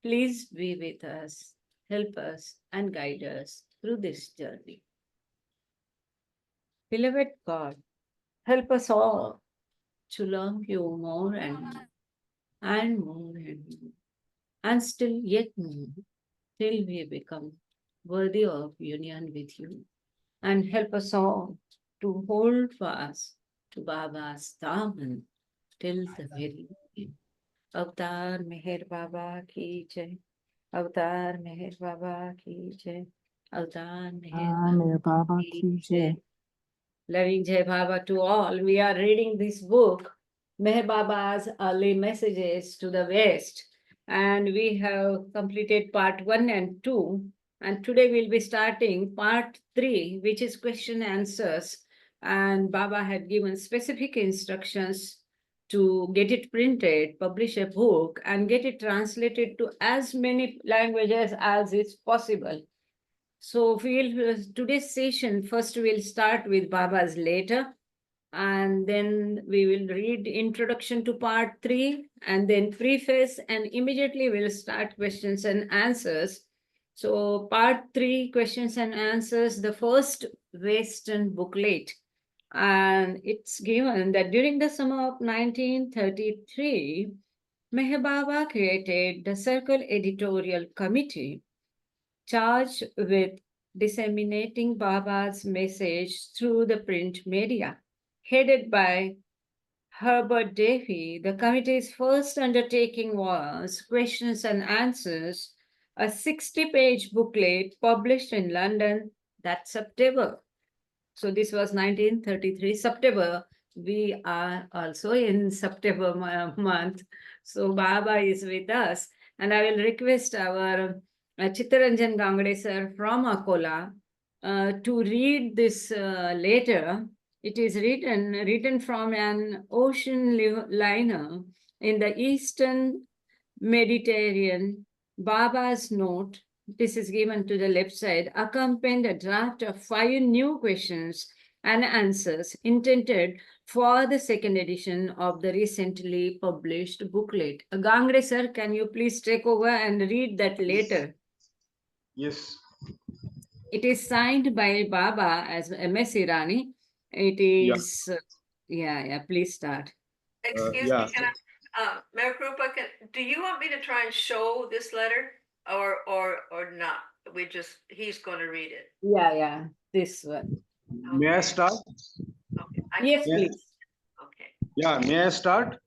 Please be with us, help us, and guide us through this journey. Beloved God, help us all to love you more and more, and more and more, and still yet more, till we become worthy of union with you. And help us all to hold fast to Baba's Daman till the very end. Avtar Meher Baba ki jai. Avtar Meher Baba ki jai. Avtar Meher Meher Baba Baba ki ki jai. jai. Loving Jai Baba to all. We are reading this book, Meher Baba's Early Messages to the West. And we have completed part 1 and 2. And today we'll be starting part 3, which is question answers. And Baba had given specific instructions to get it printed, publish a book, and get it translated to as many languages as is possible. So today's session, first we'll start with Baba's letter, and then we will read introduction to part 3, and then preface, and immediately we'll start questions and answers. So part 3, questions and answers, the first Western booklet. And it's given that during the summer of 1933, Meher Baba created the Circle Editorial Committee charged with disseminating Baba's message through the print media. Headed by Herbert Davy, the committee's first undertaking was Questions and Answers, a 60-page booklet published in London that September. So this was 1933, September. We are also in September month. So Baba is with us. And I will request our Chittaranjan Gangade sir from Akola to read this letter. It is written from an ocean liner in the Eastern Mediterranean. Baba's note, this is given to the left side, accompanied a draft of 5 new questions and answers intended for the second edition of the recently published booklet. Gangre sir, can you please take over and read that letter? Yes. It is signed by Baba as MS Irani. It is, please start. Excuse me, can I, Meherkrupa, do you want me to try and show this letter or not? He's going to read it. Yeah, this one. May I start? Okay. Yes, please. Okay. Yeah, may I start?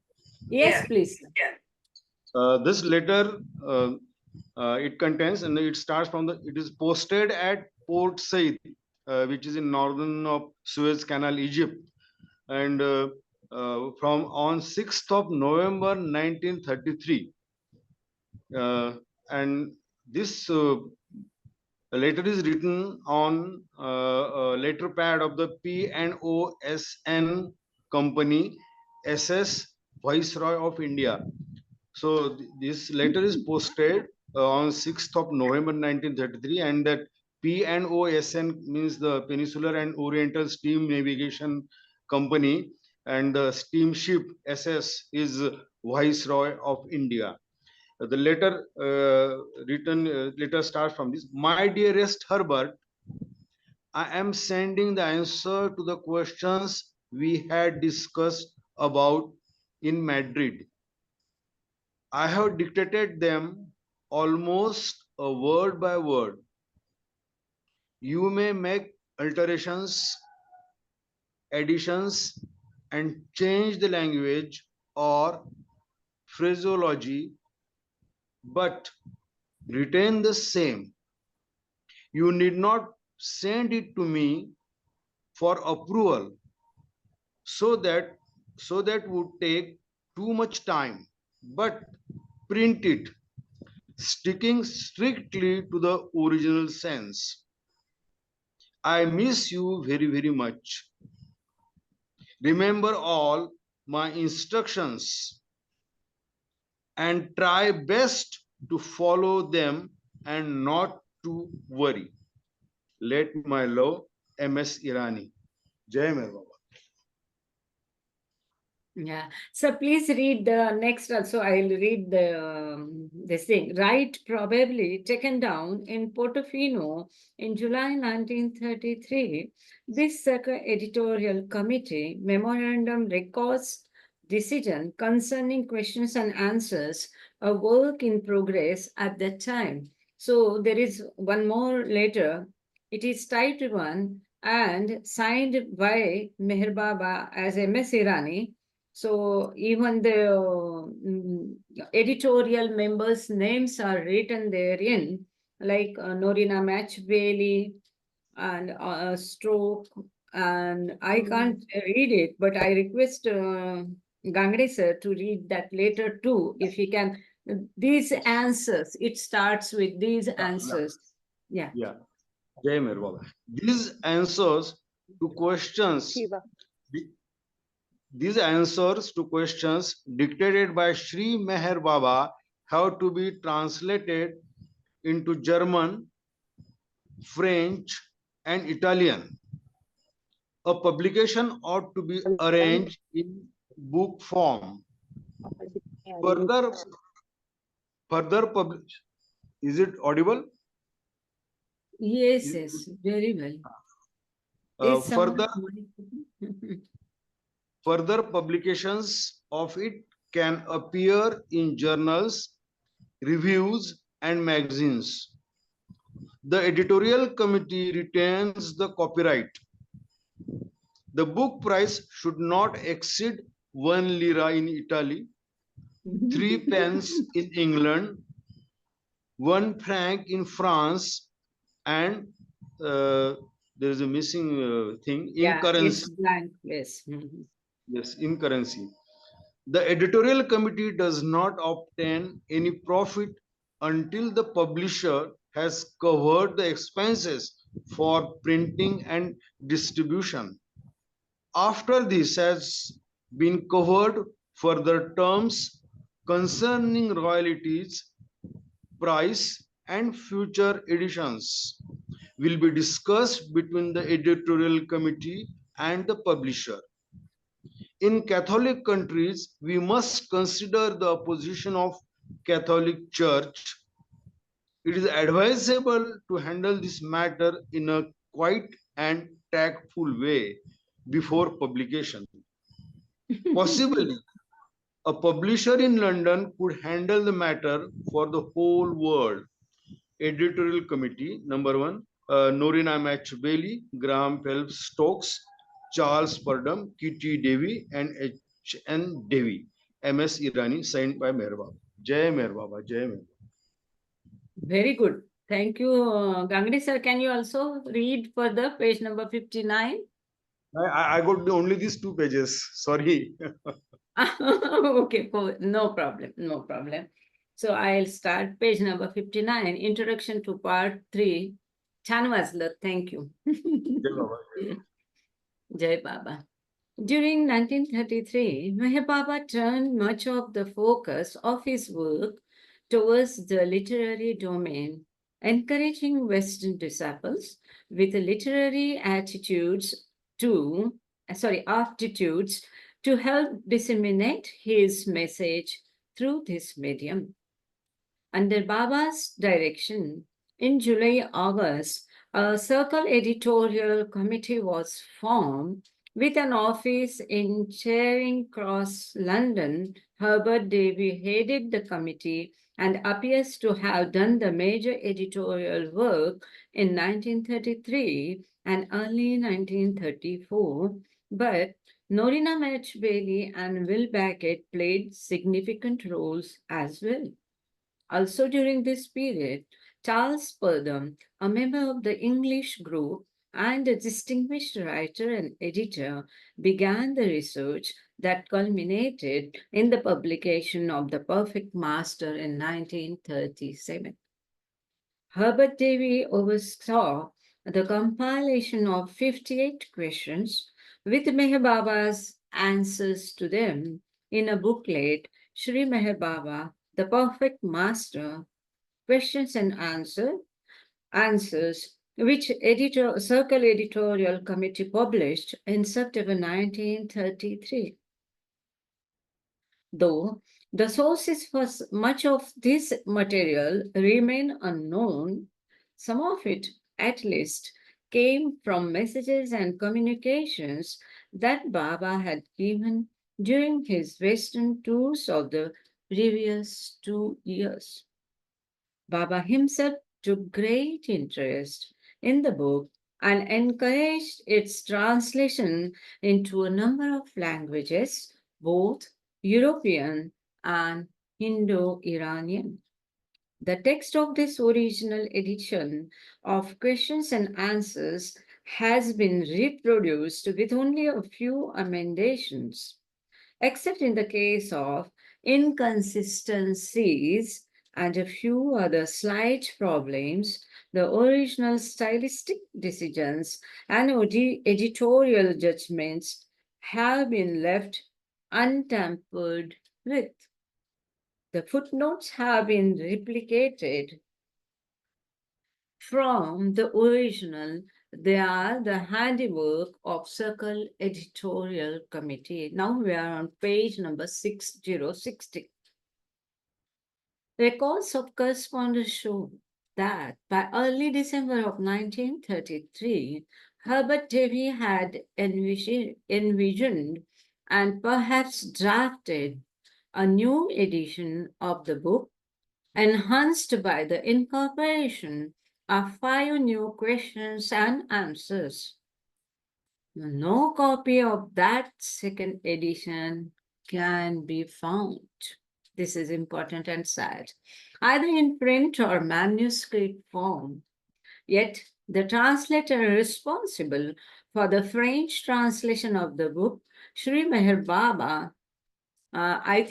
Yes, please. Yeah. This letter, it contains, and it starts from it is posted at Port Said, which is in northern of Suez Canal, Egypt, and from on 6th of November 1933. And this letter is written on a letter pad of the P&OSN company, SS Viceroy of India. So this letter is posted on 6th of November 1933, and that P&OSN means the Peninsular and Oriental Steam Navigation Company, and the steamship SS is Viceroy of India. The letter starts from this: My dearest Herbert, I am sending the answer to the questions we had discussed about in Madrid. I have dictated them almost a word by word. You may make alterations, additions, and change the language or phraseology, but retain the same. You need not send it to me for approval, so that would take too much time, but print it, sticking strictly to the original sense. I miss you very, very much. Remember all my instructions and try best to follow them and not to worry. Let my love, MS Irani. Jai Meher Baba. Yeah. So please read the next also. I'll read the this thing. Right, probably taken down in Portofino in July 1933. This editorial committee memorandum records decision concerning questions and answers, a work in progress at that time. So there is one more letter. It is typed one and signed by Meher Baba as MS Irani. So even the editorial members' names are written therein, like Norina Match Bailey and Stroke, and I can't read it, but I request Gangre sir to read that later too, if he can. These answers, it starts with these Yeah, yeah, answers. Yeah. yeah. Jai Mer Baba. These answers to questions, these answers to questions dictated by Sri Meher Baba have to be translated into German, French, and Italian. A publication ought to be arranged in book form. Further, further publish. Is it audible? Yes, Is- yes, very well. Is Further, someone? further publications of it can appear in journals, reviews, and magazines. The editorial committee retains the copyright. The book price should not exceed 1 lira in Italy, 3 pence in England, 1 franc in France, and there is a missing thing in Yeah, it's currency. blank. Yes. Mhm. Yes, in currency. The editorial committee does not obtain any profit until the publisher has covered the expenses for printing and distribution. After this has been covered, further terms concerning royalties, price, and future editions will be discussed between the editorial committee and the publisher. In Catholic countries, we must consider the position of Catholic Church. It is advisable to handle this matter in a quiet and tactful way before publication. Possibly, a publisher in London could handle the matter for the whole world. Editorial committee, number one, Norina Match Bailey, Graham Phelps Stokes, Charles Purdom, Kitty Devi, and H.N. Devi. M.S. Irani, signed by Meher Baba. Jai Meher Baba, Jai Meher. Very good. Thank you. Gangri sir, can you also read further page number 59? I got only these 2 pages. Sorry. Okay, no problem, no problem. So I'll start page number 59, introduction to part 3. छान वाचलं, thank you. Jai Baba. Jai Baba. During 1933, Meher Baba turned much of the focus of his work towards the literary domain, encouraging Western disciples with literary aptitudes to help disseminate his message through this medium. Under Baba's direction, in July-August, a circle editorial committee was formed with an office in Charing Cross, London. Herbert Davy headed the committee and appears to have done the major editorial work in 1933 and early 1934, but Norina Match Bailey and Will Beckett played significant roles as well. Also during this period, Charles Purdom, a member of the English group and a distinguished writer and editor, began the research that culminated in the publication of The Perfect Master in 1937. Herbert Davy oversaw the compilation of 58 questions with Meher Baba's answers to them in a booklet, Sri Meher Baba, The Perfect Master, Questions and Answers, which Circle Editorial Committee published in September 1933. Though the sources for much of this material remain unknown, some of it, at least, came from messages and communications that Baba had given during his Western tours of the previous 2 years. Baba himself took great interest in the book and encouraged its translation into a number of languages, both European and Indo Iranian. The text of this original edition of questions and answers has been reproduced with only a few emendations, except in the case of inconsistencies and a few other slight problems. The original stylistic decisions and editorial judgments have been left untampered with. The footnotes have been replicated from the original. They are the handiwork of Circle Editorial Committee. Now we are on page number 6060. Records of correspondence show that by early December of 1933, Herbert Davy had envisioned and perhaps drafted a new edition of the book, enhanced by the incorporation of 5 new questions and answers. No copy of that second edition can be found. This is important and sad, either in print or manuscript form. Yet, the translator responsible for the French translation of the book, Sri Meher Baba, I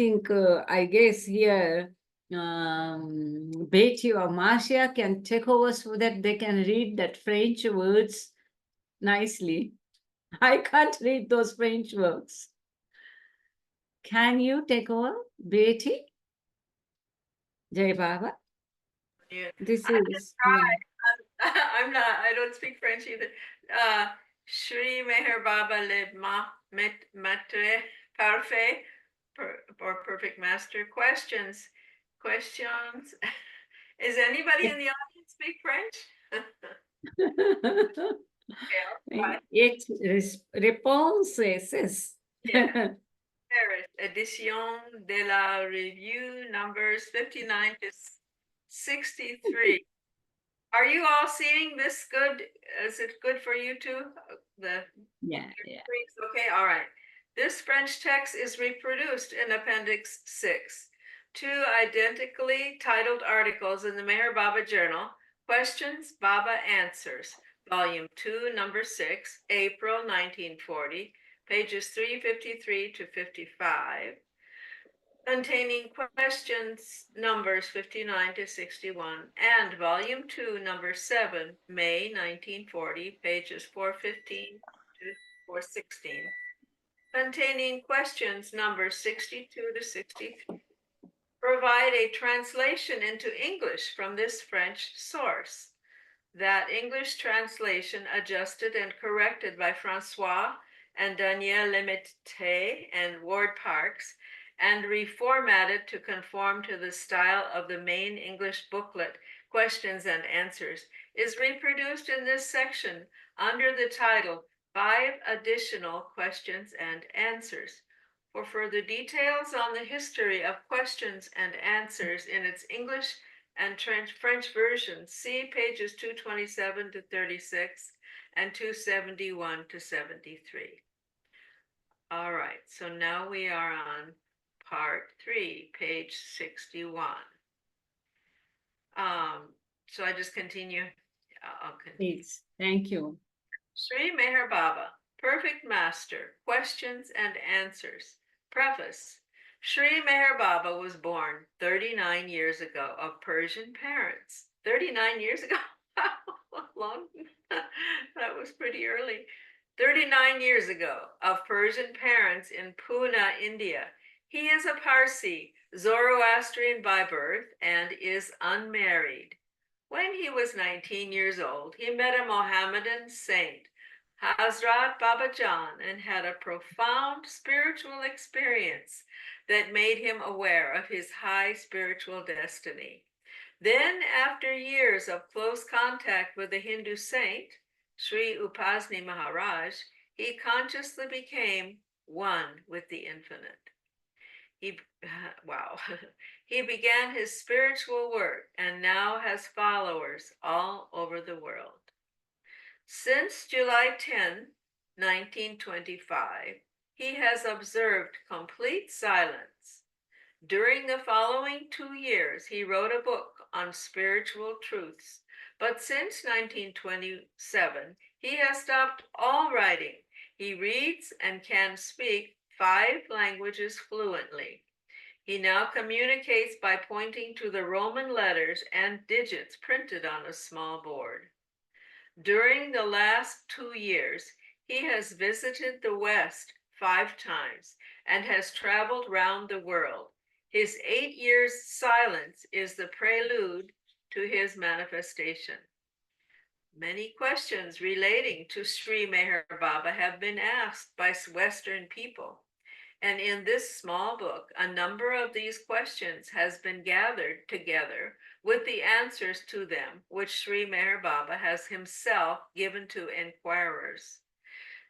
guess here Betty or Marcia can take over so that they can read that French words nicely. I can't read those French words. Can you take over, Betty? Jai Baba. Yeah. This I can is try. I'm not, I don't speak French either. Shri Meher Baba le maitre parfait, or perfect master. Questions. Questions. Is anybody in the audience speak French? Okay, I'll try. It responses. Yeah. Paris, edition de la review numbers 59 to 63. Are you all seeing this good? Is it good for you too? The Yeah. screens? Okay, all right. This French text is reproduced in Appendix 6. 2 identically titled articles in the Meher Baba Journal, Questions, Baba Answers, Volume 2, Number 6, April 1940, pages 353 to 55, containing questions numbers 59 to 61, and volume 2, number 7, May 1940, pages 415 to 416, containing questions numbers 62 to 63, provide a translation into English from this French source. That English translation, adjusted and corrected by Francois and Daniel Lemaitre and Ward Parks, and reformatted to conform to the style of the main English booklet, Questions and Answers, is reproduced in this section under the title 5 Additional Questions and Answers. For further details on the history of questions and answers in its English and French versions, see pages 227 to 36 and 271 to 73. All right, so now we are on part 3, page 61. So I just continue. I'll continue. Please. Thank you. Sri Meher Baba, Perfect Master, Questions and Answers. Preface. Sri Meher Baba was born 39 years ago of Persian parents. 39 years ago? Long. That was pretty early. 39 years ago of Persian parents in Pune, India. He is a Parsi, Zoroastrian by birth, and is unmarried. When he was 19 years old, he met a Mohammedan saint, Hazrat Baba Jan, and had a profound spiritual experience that made him aware of his high spiritual destiny. Then, after years of close contact with the Hindu saint, Sri Upasni Maharaj, he consciously became one with the infinite. He, wow, he began his spiritual work and now has followers all over the world. Since July 10, 1925, he has observed complete silence. During the following 2 years, he wrote a book on spiritual truths, but since 1927, he has stopped all writing. He reads and can speak 5 languages fluently. He now communicates by pointing to the Roman letters and digits printed on a small board. During the last 2 years, he has visited the West 5 times and has traveled round the world. His 8 years silence is the prelude to his manifestation. Many questions relating to Sri Meher Baba have been asked by Western people. And in this small book, a number of these questions has been gathered together with the answers to them, which Sri Meher Baba has himself given to inquirers.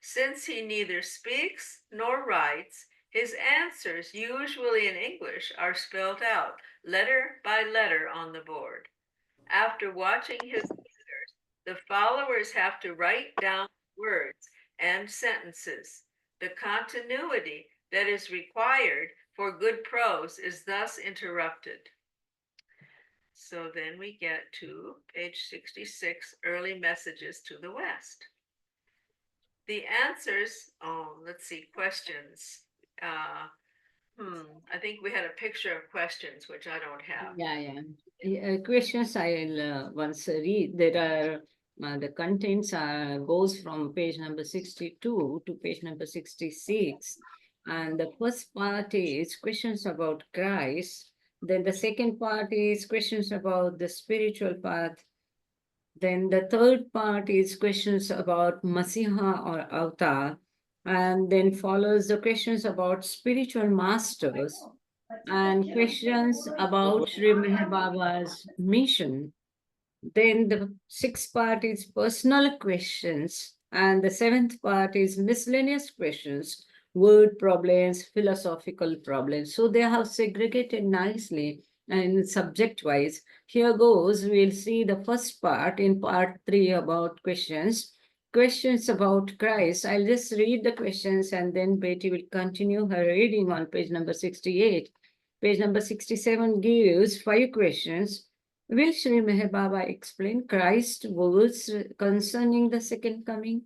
Since he neither speaks nor writes, his answers, usually in English, are spelled out letter by letter on the board. After watching his letters, the followers have to write down words and sentences. The continuity that is required for good prose is thus interrupted. So then we get to page 66, early messages to the West. The answers, let's see, questions. I think we had a picture of questions, which I don't have. Questions I'll once read. There are the contents goes from page number 62 to page number 66. And the first part is questions about Christ. Then the second part is questions about the spiritual path. Then the third part is questions about Masiha or Avatar. And then follows the questions about spiritual masters and questions about Sri Meher Baba's mission. Then the sixth part is personal questions, and the seventh part is miscellaneous questions, word problems, philosophical problems. So they have segregated nicely and subject wise. Here goes, we'll see the first part in part 3 about questions. Questions about Christ. I'll just read the questions and then Betty will continue her reading on page number 68. Page number 67 gives 5 questions. Will Sri Meher Baba explain Christ's words concerning the second coming?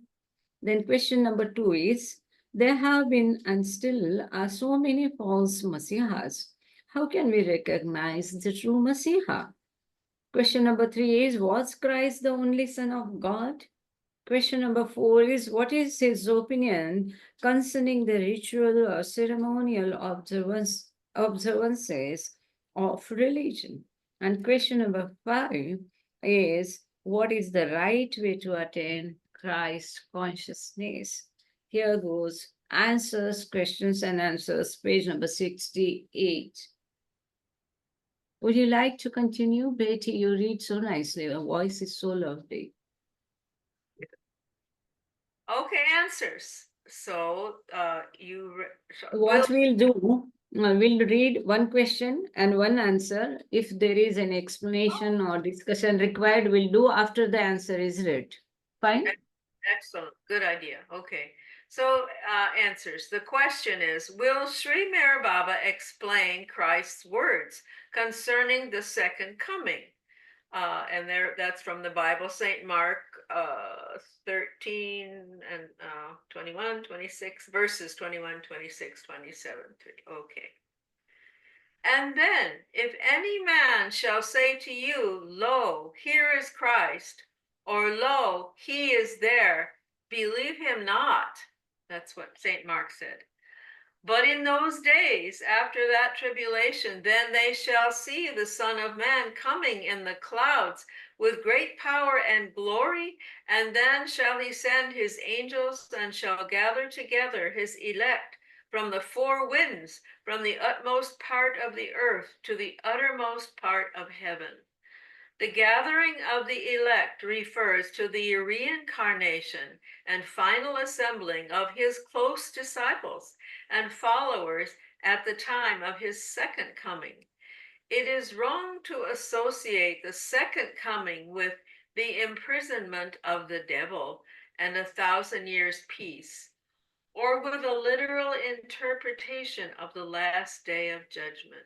Then question number 2 is, there have been and still are so many false Masihas. How can we recognize the true Masiha? Question number 3 is, was Christ the only Son of God? Question number 4 is, what is his opinion concerning the ritual or ceremonial observances of religion? And question number 5 is, what is the right way to attain Christ consciousness? Here goes answers, questions and answers, page number 68. Would you like to continue? Betty, you read so nicely. Your voice is so lovely. Okay, answers. So What we'll do, we'll read one question and one answer. If there is an explanation or discussion required, we'll do after the answer is read. Fine? Excellent, good idea. Okay, so answers. The question is, will Sri Meher Baba explain Christ's words concerning the second coming? And that's from the Bible, St. Mark 13 and 21, 26, verses 21, 26, 27. Okay. And then, if any man shall say to you, lo, here is Christ, or lo, he is there, believe him not. That's what St. Mark said. But in those days, after that tribulation, then they shall see the Son of Man coming in the clouds with great power and glory, and then shall he send his angels and shall gather together his elect from the four winds, from the utmost part of the earth to the uttermost part of heaven. The gathering of the elect refers to the reincarnation and final assembling of his close disciples and followers at the time of his second coming. It is wrong to associate the second coming with the imprisonment of the devil and 1,000 years peace, or with a literal interpretation of the last day of judgment.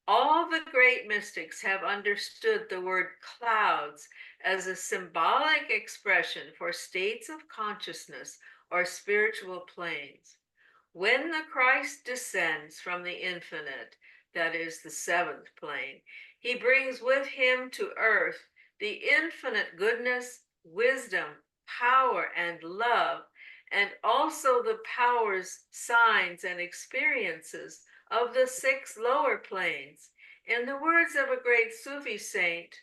All the great mystics have understood the word clouds as a symbolic expression for states of consciousness or spiritual planes. When the Christ descends from the infinite, that is the seventh plane, he brings with him to earth the infinite goodness, wisdom, power, and love, and also the powers, signs, and experiences of the 6 lower planes. In the words of a great Sufi saint,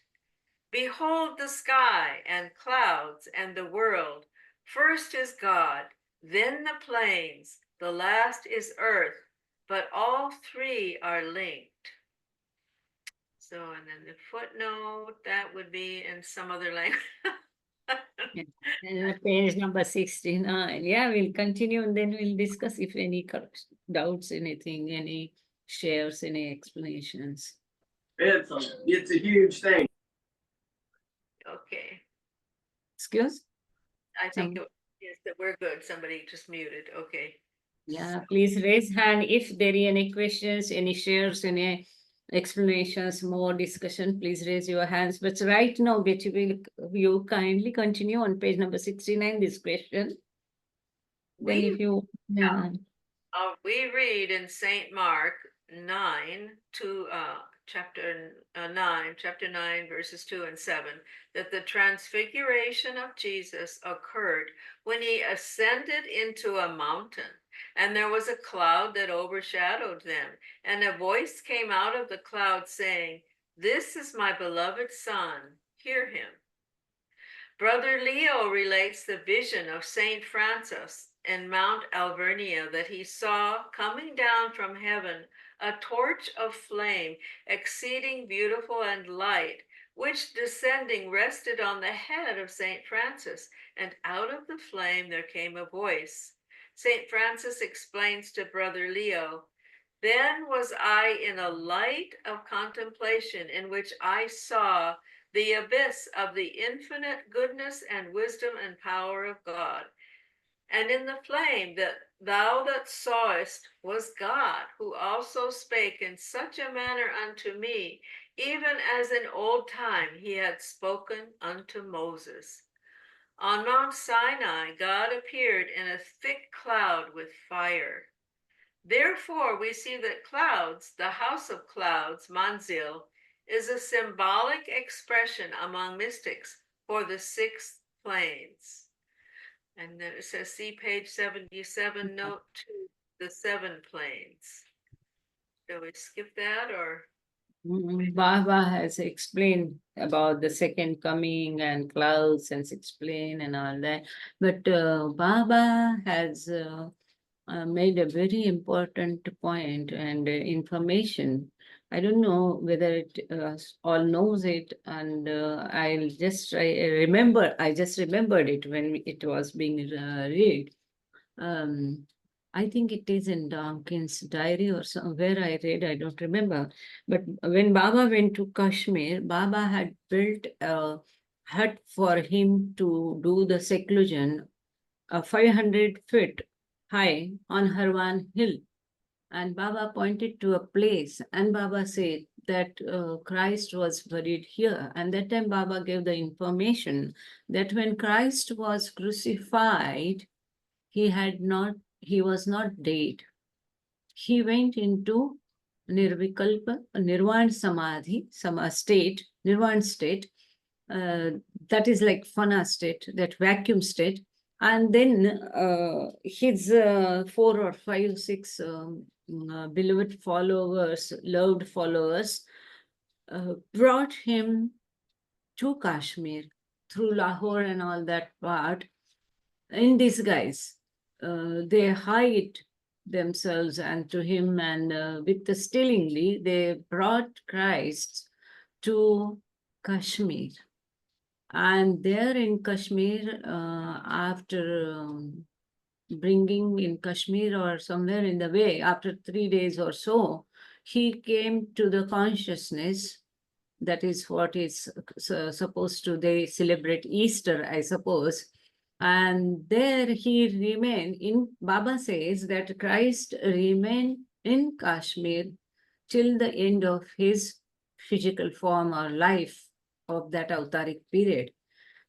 behold the sky and clouds and the world. First is God, then the planes, the last is earth, but all 3 are linked. So, and then the footnote, that would be in some other language. And page number 69. Yeah, we'll continue and then we'll discuss if any doubts, anything, any shares, any explanations. It's a huge thing. Okay, Excuse? I think yes, that we're good. Somebody just muted. Okay. Yeah, please raise hand if there are any questions, any shares, any explanations, more discussion, please raise your hands. But right now, Betty, will you kindly continue on page number 69, this question? Then if you, yeah. We read in St. Mark 9 to chapter 9, verses 2 and 7, that the transfiguration of Jesus occurred when he ascended into a mountain, and there was a cloud that overshadowed them, and a voice came out of the cloud saying, "This is my beloved Son, hear him." Brother Leo relates the vision of Saint Francis in Mount Alvernia that he saw coming down from heaven a torch of flame, exceeding beautiful and light, which descending rested on the head of Saint Francis, and out of the flame there came a voice. Saint Francis explains to Brother Leo, "Then was I in a light of contemplation in which I saw the abyss of the infinite goodness and wisdom and power of God. And in the flame that thou that sawest was God, who also spake in such a manner unto me, even as in old time he had spoken unto Moses. On Mount Sinai, God appeared in a thick cloud with fire. Therefore, we see that clouds, the house of clouds, Manzil, is a symbolic expression among mystics for the 6 planes." And then it says, see page 77, note 2, the 7 planes. Shall we skip that or? Baba has explained about the second coming and clouds and explain and all that. But Baba has made a very important point and information. I don't know whether it all knows it, and I just remembered it when it was being read. I think it is in Donkin's diary or somewhere I read, I don't remember. But when Baba went to Kashmir, Baba had built a hut for him to do the seclusion, 500 feet high on Harwan Hill. And Baba pointed to a place, and Baba said that Christ was buried here. And that time Baba gave the information that when Christ was crucified, he was not dead. He went into Nirvikalpa, Nirvana Samadhi, state, Nirvana state. That is like Fana state, that vacuum state. And then his 4 or 5, 6 beloved followers, loved followers, brought him to Kashmir through Lahore and all that part in disguise. They hide themselves and to him, and with the stillingly, they brought Christ to Kashmir. And there in Kashmir, after bringing in Kashmir or somewhere in the way, after 3 days or so, he came to the consciousness. That is what is supposed to, they celebrate Easter, I suppose. And there he remained in, Baba says that Christ remained in Kashmir till the end of his physical form or life of that avataric period.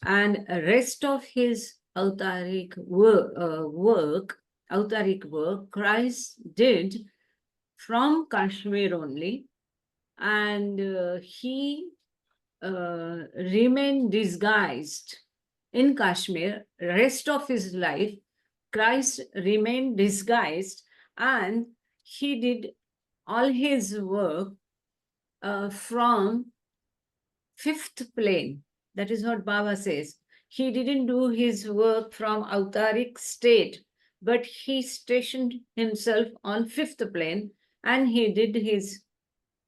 And rest of his avataric work, Christ did from Kashmir only, and he remained disguised in Kashmir. Rest of his life, Christ remained disguised, and he did all his work from fifth plane. That is what Baba says. He didn't do his work from avataric state, but he stationed himself on fifth plane, and he did his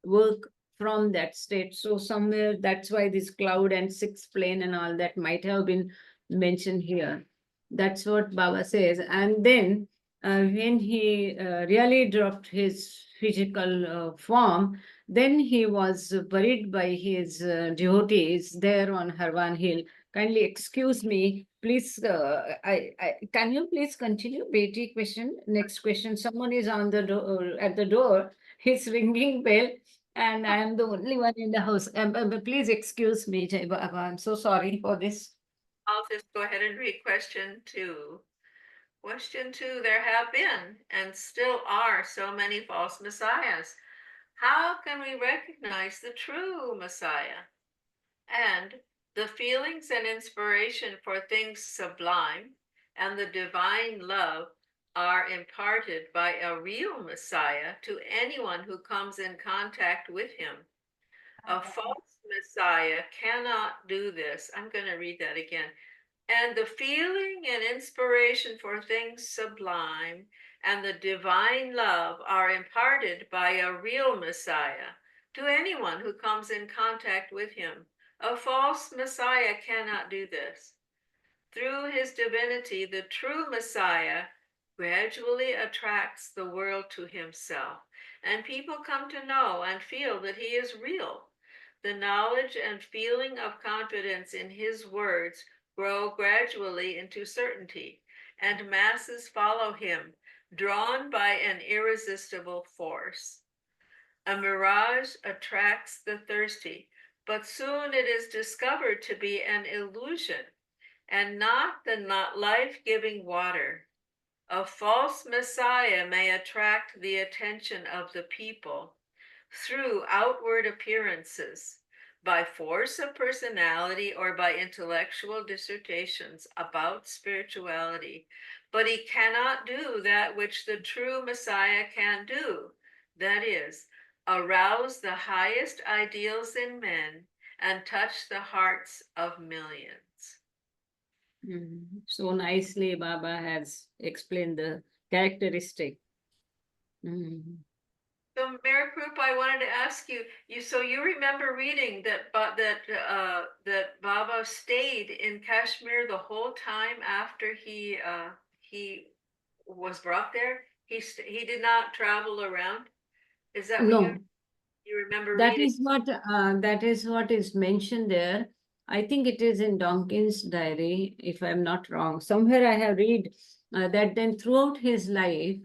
work from that state. So somewhere that's why this cloud and sixth plane and all that might have been mentioned here. That's what Baba says. And then when he really dropped his physical form, then he was buried by his devotees there on Harwan Hill. Kindly excuse me, please. Can you please continue, Betty? Question. Next question. Someone is on the door at the door. He's ringing bell, and I am the only one in the house. Please excuse me, Jai Baba. I'm so sorry for this. I'll just go ahead and read question 2. Question 2, there have been and still are so many false messiahs. How can we recognize the true Messiah? And the feelings and inspiration for things sublime and the divine love are imparted by a real Messiah to anyone who comes in contact with him. A false Messiah cannot do this. I'm going to read that again. And the feeling and inspiration for things sublime and the divine love are imparted by a real Messiah to anyone who comes in contact with him. A false Messiah cannot do this. Through his divinity, the true Messiah gradually attracts the world to himself, and people come to know and feel that he is real. The knowledge and feeling of confidence in his words grow gradually into certainty, and masses follow him, drawn by an irresistible force. A mirage attracts the thirsty, but soon it is discovered to be an illusion and not the life-giving water. A false Messiah may attract the attention of the people through outward appearances, by force of personality or by intellectual dissertations about spirituality, but he cannot do that which the true Messiah can do, that is, arouse the highest ideals in men and touch the hearts of millions. So nicely Baba has explained the characteristic. So Meherkrupa, I wanted to ask you, so you remember reading that Baba stayed in Kashmir the whole time after he was brought there? He did not travel around? Is that what No, you remember that reading? is what is mentioned there. I think it is in Donkin's diary, if I'm not wrong. Somewhere I have read that then throughout his life,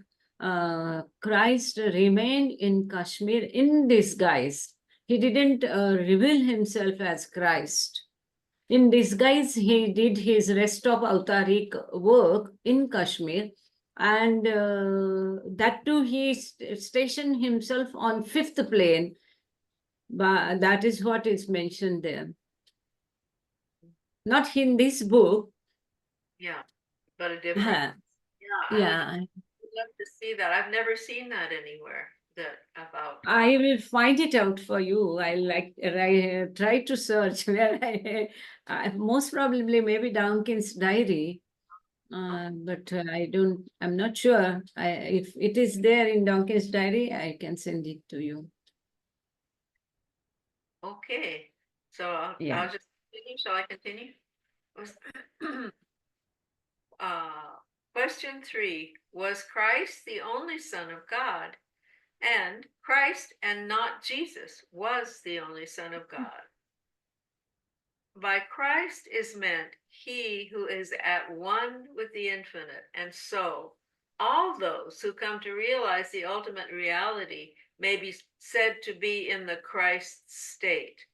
Christ remained in Kashmir in disguise. He didn't reveal himself as Christ. In disguise, he did his rest of avataric work in Kashmir, and that too he stationed himself on fifth plane. But that is what is mentioned there. Not in this book. Yeah, but a different. Yeah, Yeah. I would love to see that. I've never seen that anywhere. That about. I will find it out for you. I try to search where I most probably maybe Donkin's diary. But I'm not sure. If it is there in Donkey's diary, I can send it to you. Okay, so I'll Yeah. just continue. Shall I continue? Was- Question 3, was Christ the only Son of God? And Christ and not Jesus was the only Son of God. By Christ is meant he who is at one with the infinite, and so all those who come to realize the ultimate reality may be said to be in the Christ state.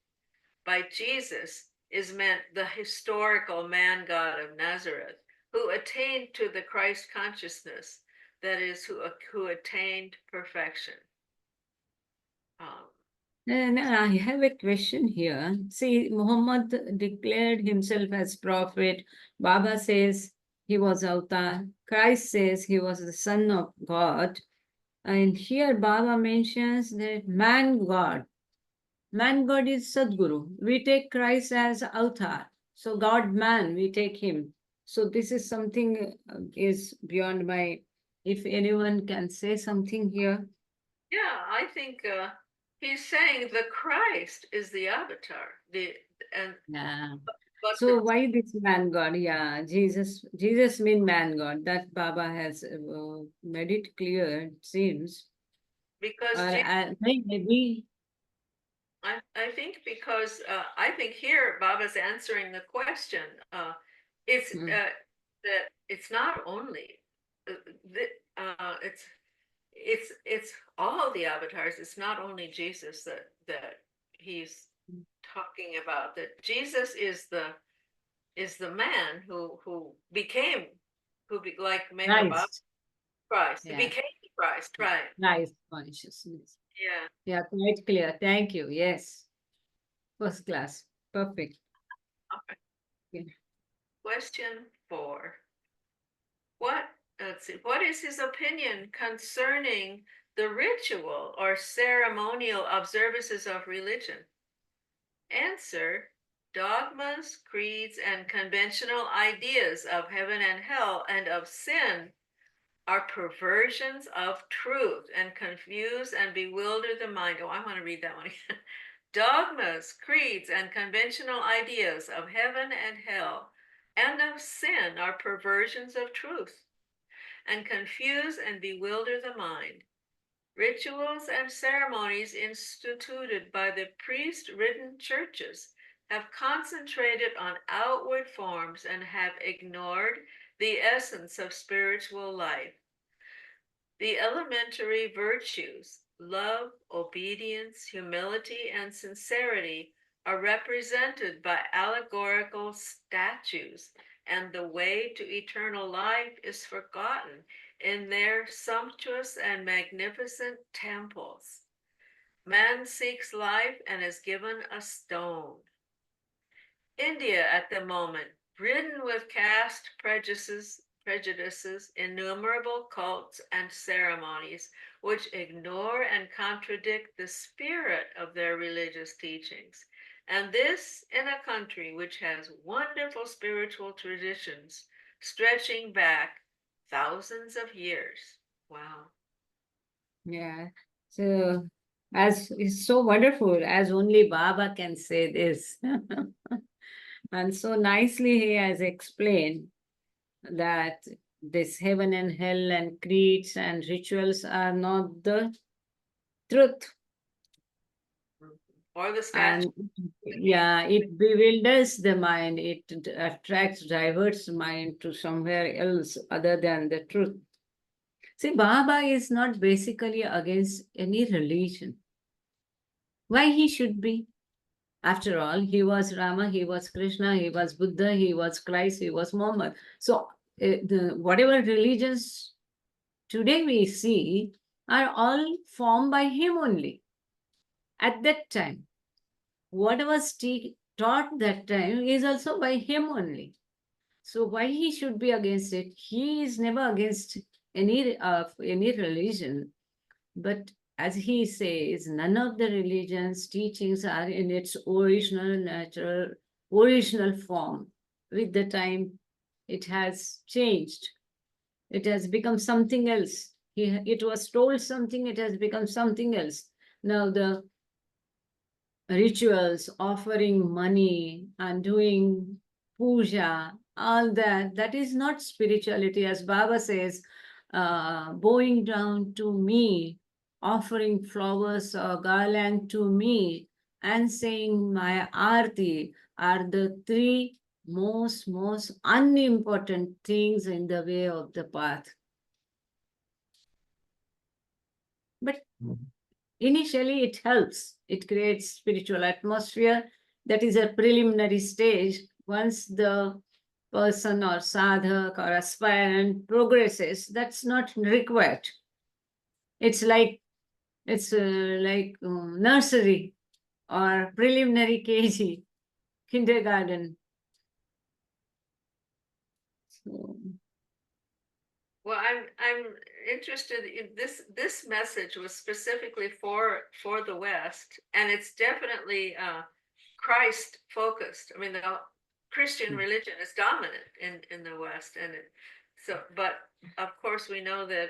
By Jesus is meant the historical man God of Nazareth, who attained to the Christ consciousness, that is, who attained perfection. And I have a question here. See, Muhammad declared himself as prophet. Baba says he was avatar. Christ says he was the son of God. And here Baba mentions that man God. Man God is Sadguru. We take Christ as avatar. So God man, we take him. So this is something is beyond my. If anyone can say something here. Yeah, I think he's saying the Christ is the avatar. Yeah. But So why this man God? Yeah, Jesus mean man God. That Baba has made it clear, it seems. because Or maybe. I think because I think here Baba's answering the question. It's Hmm. that it's not only it's all the avatars. It's not only Jesus that he's talking about. That Jesus is the man who became like Meher Baba Nice. Christ. He Yeah. became Christ, right? Nice consciousness. Yeah. Yeah, quite clear. Thank you. Yes. First class. Perfect. Okay. Yeah. Question 4. Let's see, what is his opinion concerning the ritual or ceremonial observances of religion? Answer, dogmas, creeds, and conventional ideas of heaven and hell and of sin are perversions of truth and confuse and bewilder the mind. Oh, I want to read that one again. Dogmas, creeds, and conventional ideas of heaven and hell and of sin are perversions of truth and confuse and bewilder the mind. Rituals and ceremonies instituted by the priest-ridden churches have concentrated on outward forms and have ignored the essence of spiritual life. The elementary virtues, love, obedience, humility, and sincerity, are represented by allegorical statues, and the way to eternal life is forgotten in their sumptuous and magnificent temples. Man seeks life and is given a stone. India at the moment, ridden with caste prejudices, innumerable cults and ceremonies which ignore and contradict the spirit of their religious teachings. And this in a country which has wonderful spiritual traditions stretching back thousands of years. Wow. Yeah. So as it's so wonderful, as only Baba can say this. And so nicely he has explained that this heaven and hell and creeds and rituals are not the truth. Or the And statue. yeah, it bewilders the mind, it attracts, diverts mind to somewhere else other than the truth. See, Baba is not basically against any religion. Why he should be? After all, he was Rama, he was Krishna, he was Buddha, he was Christ, he was Muhammad. So, whatever religions today we see are all formed by him only. At that time, what was taught that time is also by him only. So, why he should be against it? He is never against any religion. But as he says, none of the religion's teachings are in its original, natural, original form. With the time, it has changed. It has become something else. It was told something, it has become something else. Now the rituals, offering money and doing puja, all that, that is not spirituality. As Baba says, bowing down to me, offering flowers or garland to me, and saying my arti are the three most unimportant things in the way of the path. But initially, it helps. It creates spiritual atmosphere. That is a preliminary stage. Once the person or sadhak or aspirant progresses, that's not required. It's like nursery or preliminary KG, kindergarten. So, Well, I'm interested in this message was specifically for the West, and it's definitely Christ focused. I mean, the Christian religion is dominant in the West, and but of course we know that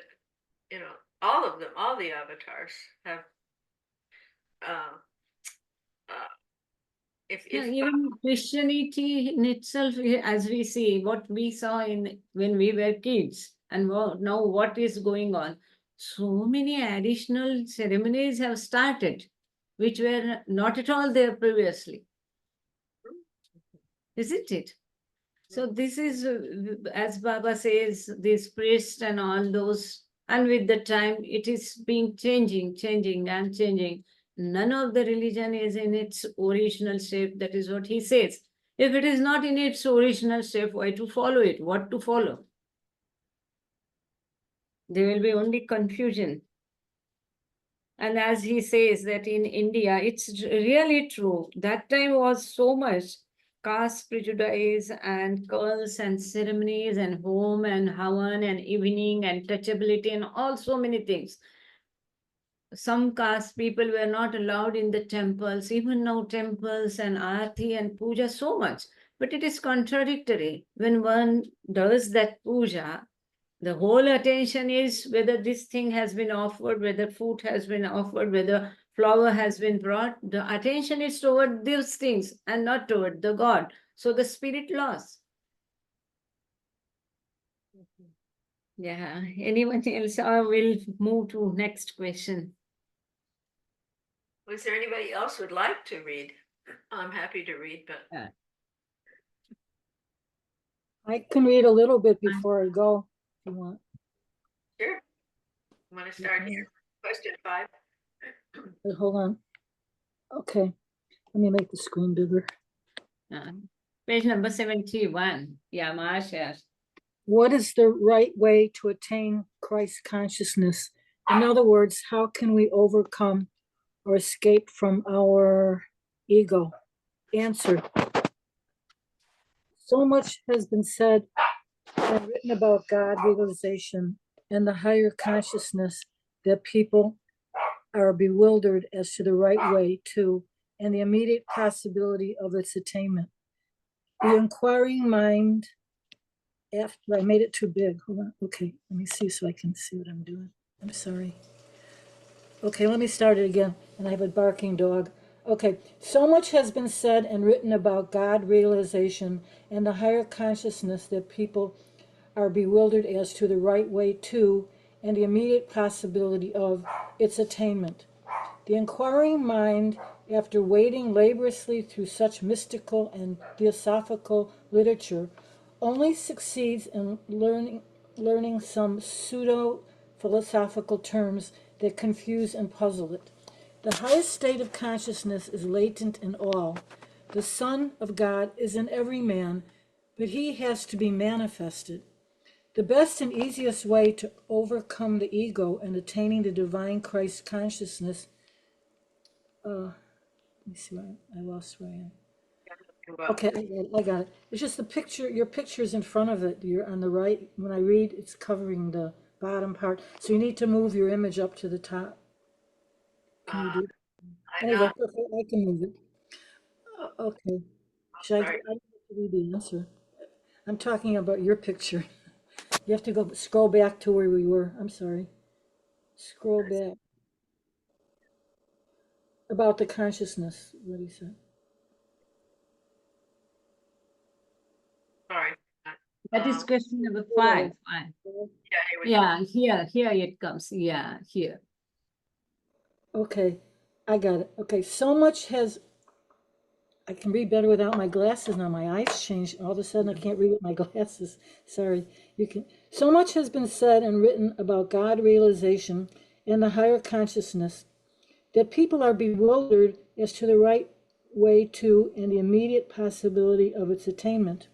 all of them, all the avatars have uh, uh, yeah, if even Christianity in itself, as we see, what we saw in when we were kids, and now what is going on. So many additional ceremonies have started, which were not at all there previously, isn't it? So this is, as Baba says, this priest and all those, and with the time it is being changing and changing. None of the religion is in its original shape. That is what he says. If it is not in its original shape, why to follow it? What to follow? There will be only confusion. And as he says that in India, it's really true. That time was so much caste prejudice and curls and ceremonies and home and havan and evening and touchability and all so many things. Some caste people were not allowed in the temples, even now temples and aarti and puja so much. But it is contradictory. When one does that puja, the whole attention is whether this thing has been offered, whether food has been offered, whether flower has been brought. The attention is toward these things and not toward the God. So the spirit lost. Yeah. Anyone else? Or we'll move to next question. Was there anybody else who'd like to read? I'm happy to read, but I can read a little bit before I go, if you want. sure. I'm going to start here. Question 5. But hold on. Okay, let me make the screen bigger. Page number 71. Yeah, Maharshi. What is the right way to attain Christ consciousness? In other words, how can we overcome or escape from our ego? Answer. So much has been said and written about God realization and the higher consciousness that people are bewildered as to the right way to and the immediate possibility of its attainment. The inquiring mind, after I made it too big, hold on, okay, let me see so I can see what I'm doing. I'm sorry. Okay, let me start it again, and I have a barking dog. Okay, so much has been said and written about God realization and the higher consciousness that people are bewildered as to the right way to and the immediate possibility of its attainment. The inquiring mind, after wading laboriously through such mystical and theosophical literature, only succeeds in learning some pseudo-philosophical terms that confuse and puzzle it. The highest state of consciousness is latent in all. The Son of God is in every man, but he has to be manifested. The best and easiest way to overcome the ego and attaining the divine Christ consciousness. Let me see where I lost where I am. Okay, I got it. It's just the picture, your picture's in front of it. You're on the right. When I read, it's covering the bottom part. So you need to move your image up to the top. Can you do it? Anyway, okay, I can move it. Okay. Should I don't have to read the answer. I'm talking about your picture. You have to go scroll back to where we were. I'm sorry. Scroll back. About the consciousness, what he said. Sorry. That is question number Yeah. 5. Yeah, here we go. Here it comes. Yeah, here. Okay, I got it. Okay, so much has, I can read better without my glasses now. My eyes changed. All of a sudden, I can't read with my glasses. Sorry. You can. So much has been said and written about God realization and the higher consciousness that people are bewildered as to the right way to and the immediate possibility of its attainment.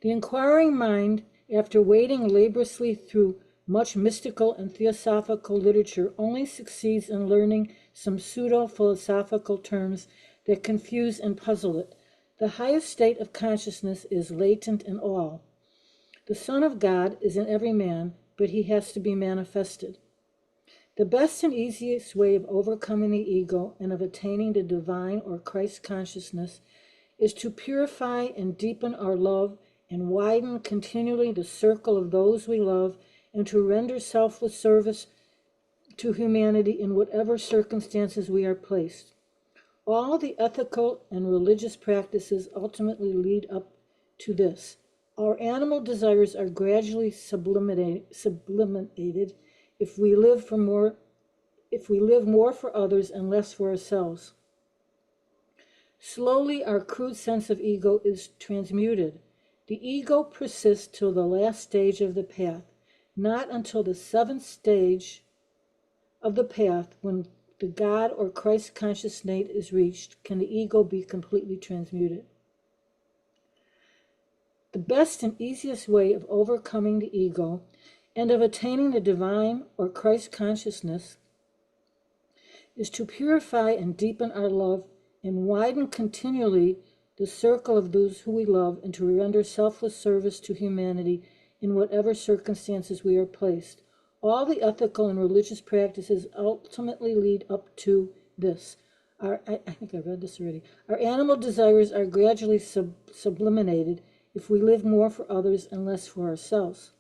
The inquiring mind, after wading laboriously through much mystical and theosophical literature, only succeeds in learning some pseudo-philosophical terms that confuse and puzzle it. The highest state of consciousness is latent in all. The Son of God is in every man, but he has to be manifested. The best and easiest way of overcoming the ego and of attaining the divine or Christ consciousness is to purify and deepen our love and widen continually the circle of those we love, and to render selfless service to humanity in whatever circumstances we are placed. All the ethical and religious practices ultimately lead up to this. Our animal desires are gradually sublimated if we live more for others and less for ourselves. Slowly, our crude sense of ego is transmuted. The ego persists till the last stage of the path, not until the 7th stage of the path, when the God or Christ conscious state is reached, can the ego be completely transmuted. The best and easiest way of overcoming the ego and of attaining the divine or Christ consciousness is to purify and deepen our love and widen continually the circle of those who we love, and to render selfless service to humanity in whatever circumstances we are placed. All the ethical and religious practices ultimately lead up to this. I think I read this already. Our animal desires are gradually sublimated if we live more for others and less for ourselves.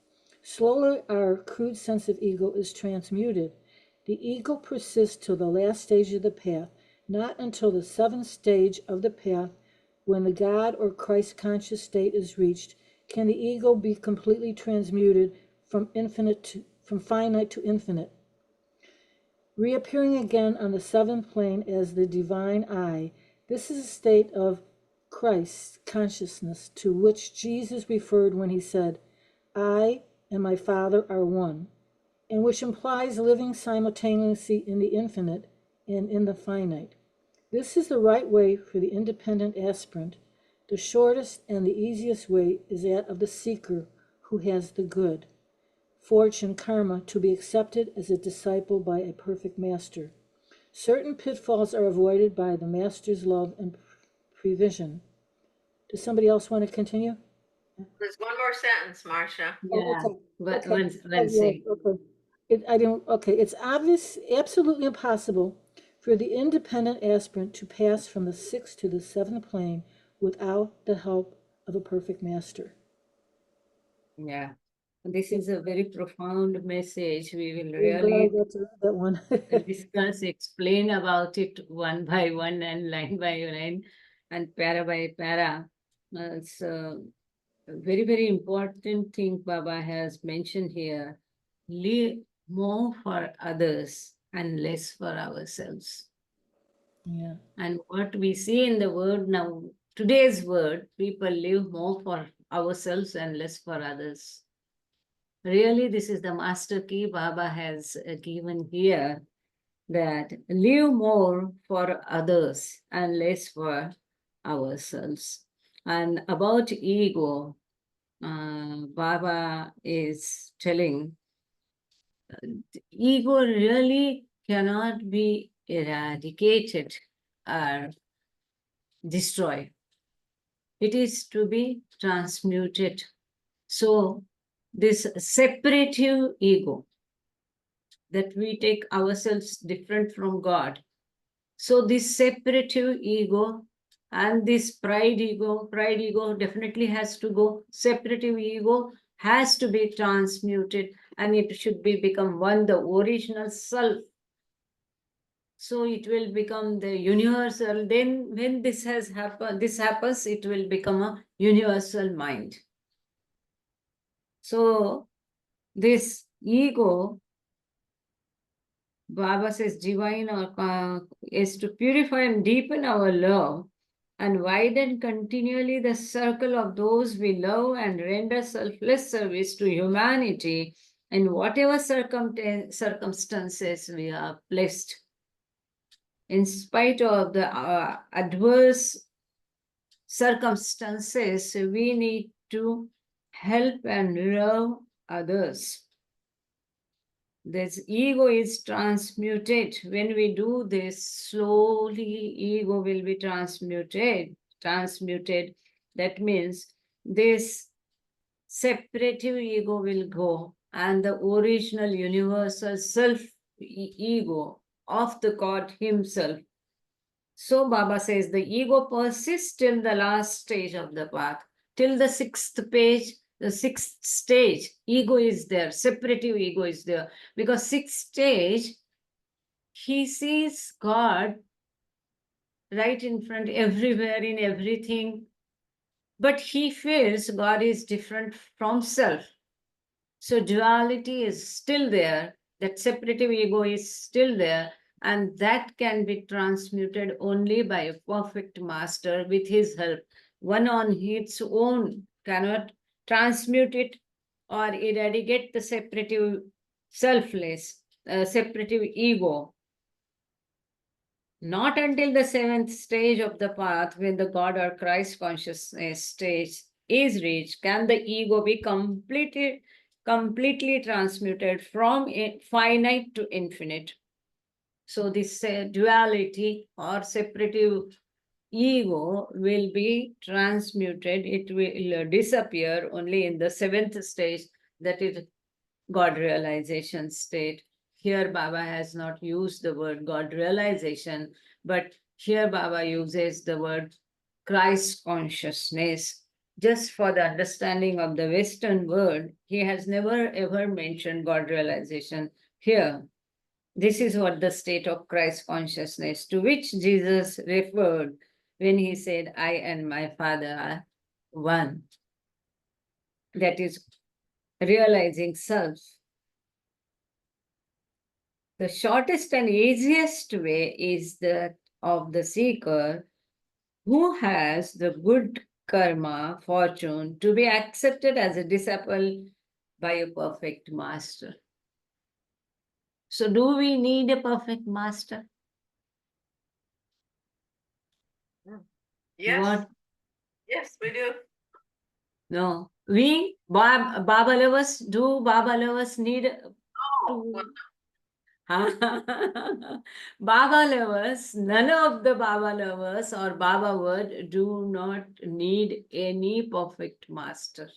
Slowly, our crude sense of ego is transmuted. The ego persists till the last stage of the path, not until the 7th stage of the path, when the God or Christ conscious state is reached, can the ego be completely transmuted from finite to infinite, reappearing again on the 7th plane as the divine I. This is a state of Christ consciousness to which Jesus referred when he said, I and my Father are one, and which implies living simultaneously in the infinite and in the finite. This is the right way for the independent aspirant. The shortest and the easiest way is that of the seeker who has the good fortune, karma, to be accepted as a disciple by a perfect master. Certain pitfalls are avoided by the master's love and provision. Does somebody else want to continue? There's one more sentence, Marcia. Yeah. Okay. But Okay. one second. Okay. It's obvious, absolutely impossible for the independent aspirant to pass from the 6th to the 7th plane without the help of a perfect master. Yeah. This is a very profound message. We will I'm glad I really got to read that one. discuss, explain about it one by one and line by line and para by para. It's a very, very important thing Baba has mentioned here. Live more for others and less for ourselves. Yeah. And what we see in the word now, today's word, people live more for ourselves and less for others. Really, this is the master key Baba has given here, that live more for others and less for ourselves. And about ego, Baba is telling, ego really cannot be eradicated or destroyed. It is to be transmuted. So this separative ego, that we take ourselves different from God. So this separative ego And this pride ego definitely has to go. Separative ego has to be transmuted, and it should be become one, the original self. So it will become the universal. Then when this happens, it will become a universal mind. So this ego, Baba says, divine is to purify and deepen our love and widen continually the circle of those we love and render selfless service to humanity in whatever circumstances we are placed. In spite of the adverse circumstances, we need to help and love others. This ego is transmuted. When we do this, slowly ego will be transmuted. That means this separative ego will go, and the original universal self ego of the God himself. So Baba says the ego persists till the last stage of the path, till the sixth stage, ego is there, separative ego is there. Because sixth stage, he sees God right in front, everywhere, in everything. But he feels God is different from self. So duality is still there, that separative ego is still there, and that can be transmuted only by a perfect master with his help. One on its own cannot transmute it or eradicate the separative separative ego. Not until the seventh stage of the path, when the God or Christ consciousness stage is reached, can the ego be completely transmuted from finite to infinite. So this duality or separative ego will be transmuted. It will disappear only in the seventh stage, that is God realization state. Here Baba has not used the word God realization, but here Baba uses the word Christ consciousness. Just for the understanding of the Western world, he has never ever mentioned God realization here. This is what the state of Christ consciousness, to which Jesus referred when he said, I and my Father are one. That is realizing self. The shortest and easiest way is that of the seeker who has the good karma, fortune, to be accepted as a disciple by a perfect master. So do we need a perfect master? Yes, What? yes, we do. No. We, Baba lovers, do Baba lovers need Oh, well, to... Baba lovers, none of the Baba lovers or Baba word do not need any perfect master.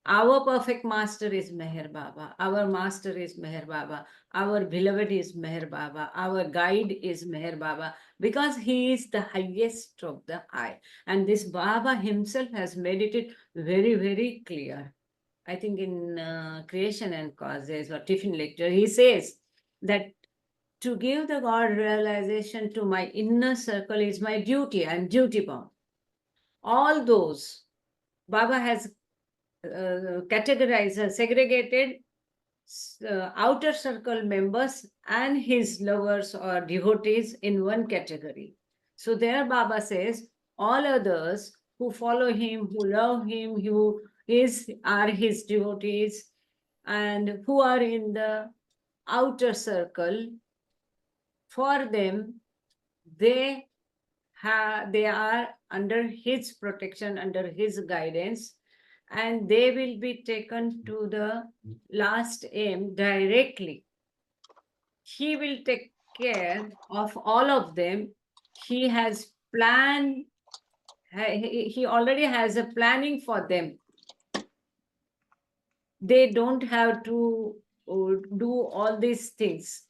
Our perfect master is Meher Baba. Our master is Meher Baba. Our beloved is Meher Baba. Our guide is Meher Baba, because he is the highest of the high. And this Baba himself has made it very, very clear. I think in Creation and Causes or Tiffin lecture, he says that to give the God realization to my inner circle is my duty. I am duty bound. All those Baba has categorized, segregated outer circle members and his lovers or devotees in one category. So there Baba says all others who follow him, who love him, who are his devotees, and who are in the outer circle, for them, they are under his protection, under his guidance, and they will be taken to the last aim directly. He will take care of all of them. He has planned, he already has a planning for them. They don't have to do all these things.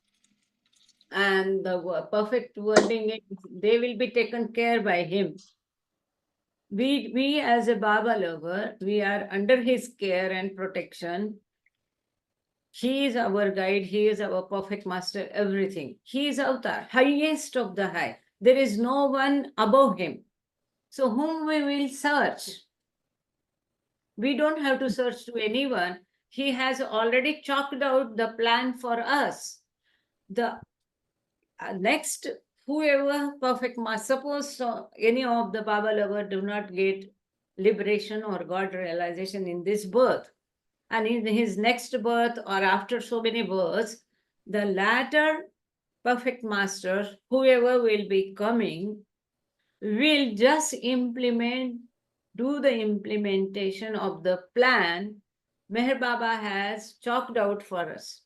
And the perfect wording is they will be taken care by him. We as a Baba lover, we are under his care and protection. He is our guide, he is our perfect master, everything. He is Avatar, highest of the high. There is no one above him. So whom we will search? We don't have to search to anyone. He has already chalked out the plan for us. The next, whoever perfect master, suppose any of the Baba lover do not get liberation or God realization in this birth, and in his next birth or after so many births, the latter perfect master, whoever will be coming, will just do the implementation of the plan Meher Baba has chalked out for us.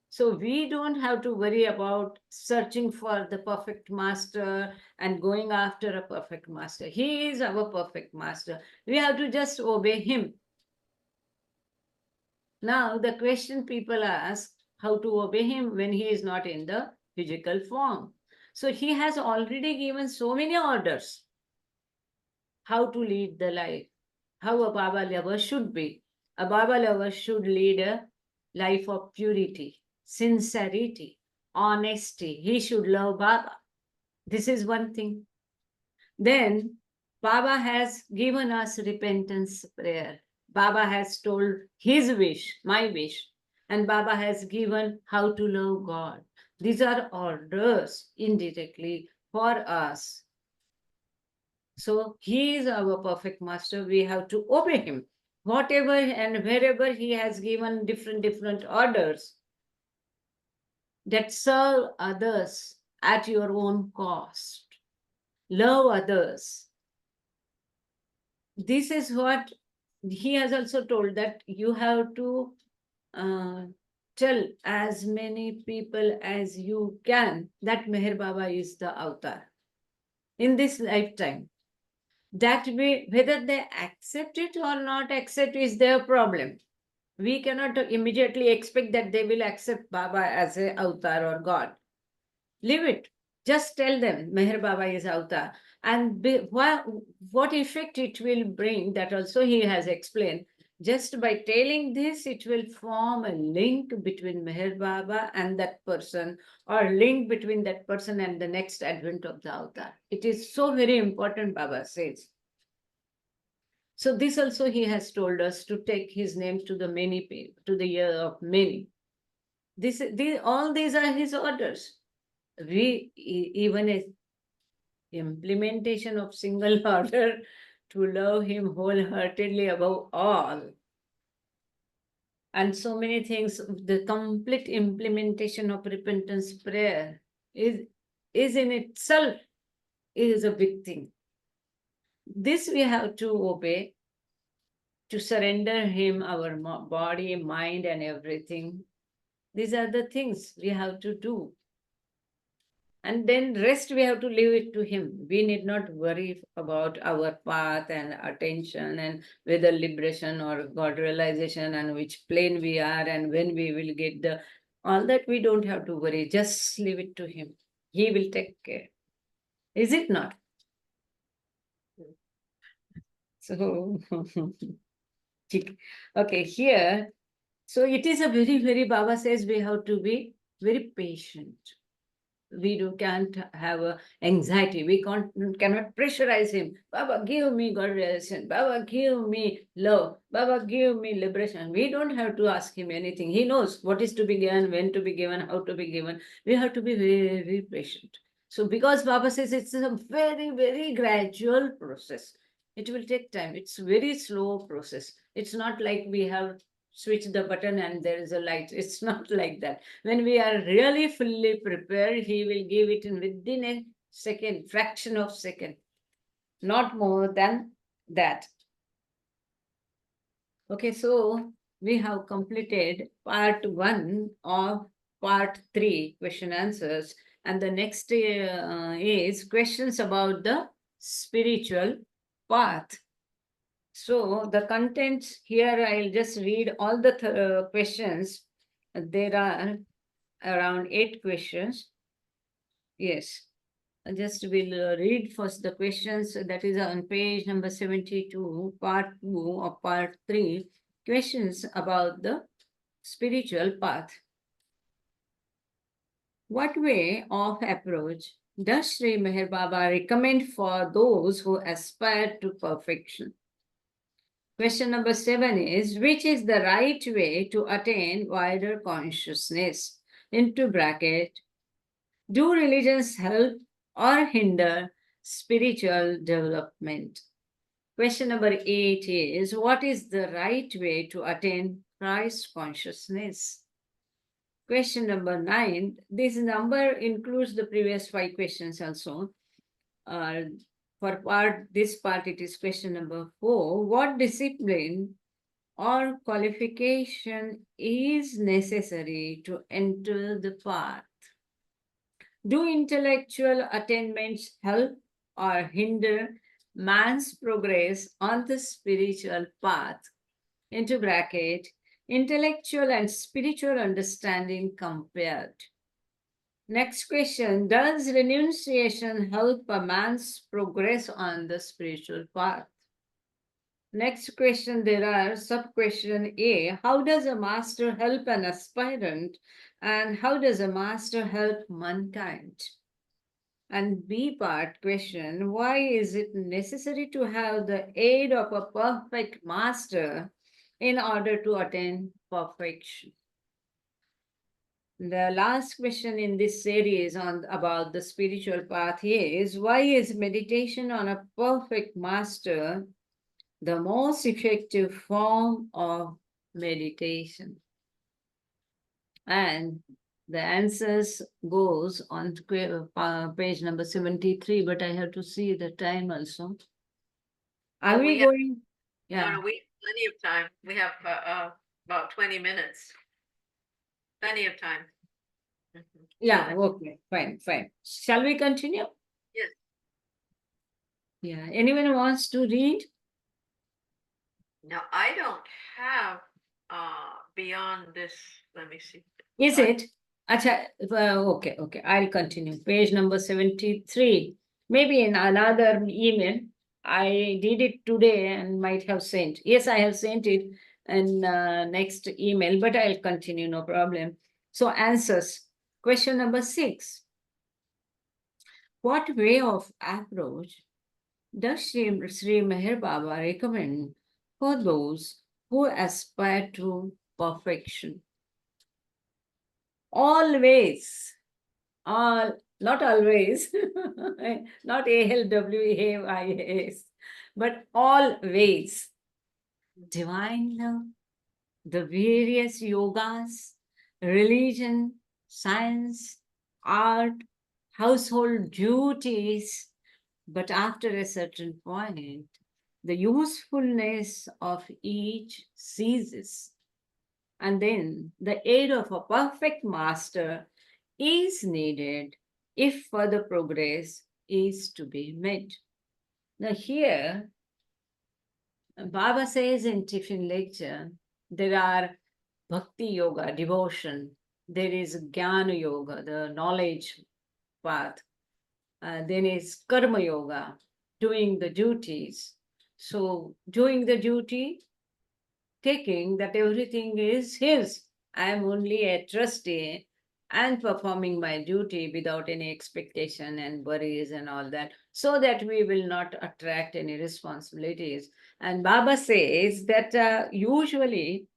So we don't have to worry about searching for the perfect master and going after a perfect master. He is our perfect master. We have to just obey him. Now, the question people ask, how to obey him when he is not in the physical form. So he has already given so many orders how to lead the life, how a Baba lover should be. A Baba lover should lead a life of purity, sincerity, honesty. He should love Baba. This is one thing. Then Baba has given us repentance prayer. Baba has told his wish, my wish, and Baba has given how to love God. These are orders indirectly for us. So he is our perfect master. We have to obey him. Whatever and wherever he has given different orders that serve others at your own cost. Love others. This is what he has also told, that you have to tell as many people as you can that Meher Baba is the avatar in this lifetime. That way, whether they accept it or not accept is their problem. We cannot immediately expect that they will accept Baba as a avatar or God. Leave it. Just tell them Meher Baba is avatar. And what effect it will bring, that also he has explained. Just by telling this, it will form a link between Meher Baba and that person, or link between that person and the next advent of the avatar. It is so very important, Baba says. So this also he has told us to take his names to the many people, to the ear of many. All these are his orders. Even a implementation of single order to love him wholeheartedly above all. And so many things, the complete implementation of repentance prayer is in itself is a big thing. This we have to obey, to surrender him our body, mind, and everything. These are the things we have to do. And then rest we have to leave it to him. We need not worry about our path and attention and whether liberation or God realization and which plane we are and when we will get all that we don't have to worry. Just leave it to him. He will take care. Is it not? So, okay, here, so it is a very, Baba says we have to be very patient. We can't have anxiety. We cannot pressurize him. Baba, give me God realization. Baba, give me love. Baba, give me liberation. We don't have to ask him anything. He knows what is to be given, when to be given, how to be given. We have to be very patient. So because Baba says it's a very gradual process. It will take time. It's a very slow process. It's not like we have switched the button and there is a light. It's not like that. When we are really fully prepared, he will give it within a second, fraction of second, not more than that. Okay, so we have completed part 1 of part 3 question answers, and the next is questions about the spiritual path. So the contents here, I'll just read all the questions. There are around 8 questions. Yes. I just will read first the questions that is on page number 72, part 2 of part 3, questions about the spiritual path. What way of approach does Sri Meher Baba recommend for those who aspire to perfection? Question number 7 is, which is the right way to attain wider consciousness? Into bracket, do religions help or hinder spiritual development? Question number 8 is, what is the right way to attain Christ consciousness? Question number 9, this number includes the previous 5 questions also. For this part, it is question number 4. What discipline or qualification is necessary to enter the path? Do intellectual attainments help or hinder man's progress on the spiritual path? Into bracket, intellectual and spiritual understanding compared. Next question, does renunciation help a man's progress on the spiritual path? Next question, there are sub-question A, how does a master help an aspirant and how does a master help mankind? And B part question, why is it necessary to have the aid of a perfect master in order to attain perfection? The last question in this series on about the spiritual path is, why is meditation on a perfect master the most effective form of meditation? And the answers goes on page number 73, but I have to see the time also. Are we going? Yeah. No, we have plenty of time. We have about 20 minutes. Plenty of time. Mhm. Yeah, okay, fine. Shall we continue? Yes. Yeah, anyone who wants to read? Now, I don't have beyond this. Let me see. Is it? Acha, okay, I'll continue. Page number 73. Maybe in another email. I did it today and might have sent. Yes, I have sent it in next email, but I'll continue, no problem. So answers. Question number 6. What way of approach does Sri Meher Baba recommend for those who aspire to perfection? Always, not always, not ALWAYS, but always. Divine love, the various yogas, religion, science, art, household duties, but after a certain point, the usefulness of each ceases. And then the aid of a perfect master is needed if further progress is to be made. Now here, Baba says in Tiffin lecture, there are bhakti yoga, devotion. There is jnana yoga, the knowledge path. Then is karma yoga, doing the duties. So doing the duty, taking that everything is his. I am only a trustee and performing my duty without any expectation and worries and all that, so that we will not attract any responsibilities. And Baba says that usually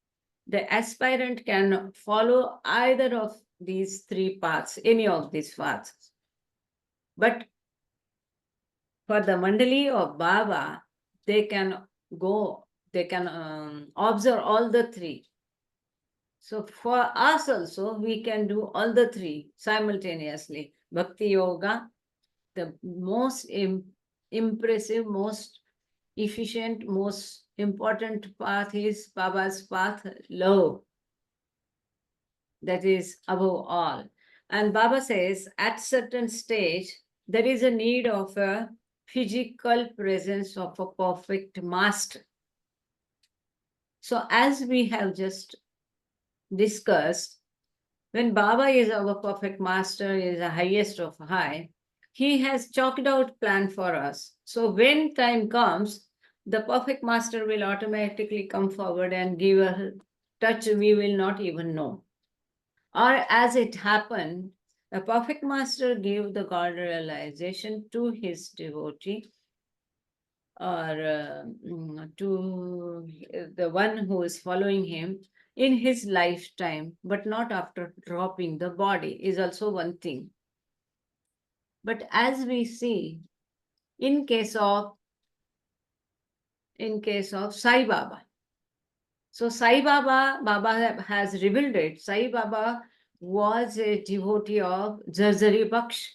the aspirant can follow either of these 3 paths, any of these paths. But for the Mandali of Baba, they can observe all the 3. So for us also, we can do all the 3 simultaneously. Bhakti Yoga, the most impressive, most efficient, most important path is Baba's path, love. That is above all. And Baba says, at certain stage, there is a need of a physical presence of a perfect master. So as we have just discussed, When Baba is our perfect master, is the highest of high, he has chalked out plan for us. So when time comes, the perfect master will automatically come forward and give a touch we will not even know. Or as it happened, the perfect master gave the God realization to his devotee or to the one who is following him in his lifetime, but not after dropping the body, is also one thing. But as we see, in case of Sai Baba, so Sai Baba, Baba has revealed it. Sai Baba was a devotee of Zarzari Baksh.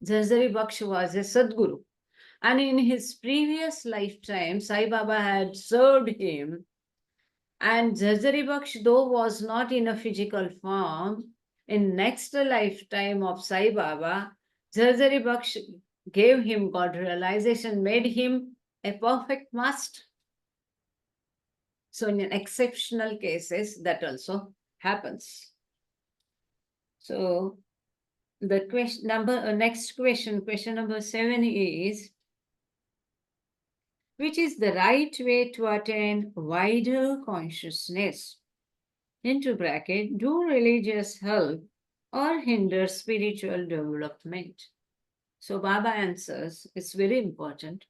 Zarzari Baksh was a Sadguru. And in his previous lifetime, Sai Baba had served him. And Zarzari Baksh, though was not in a physical form, in next lifetime of Sai Baba, Zarzari Baksh gave him God realization, made him a perfect master. So in exceptional cases, that also happens. So the question next question number 7 is, which is the right way to attain wider consciousness? Into bracket, do religious help or hinder spiritual development? So Baba answers, it's very important.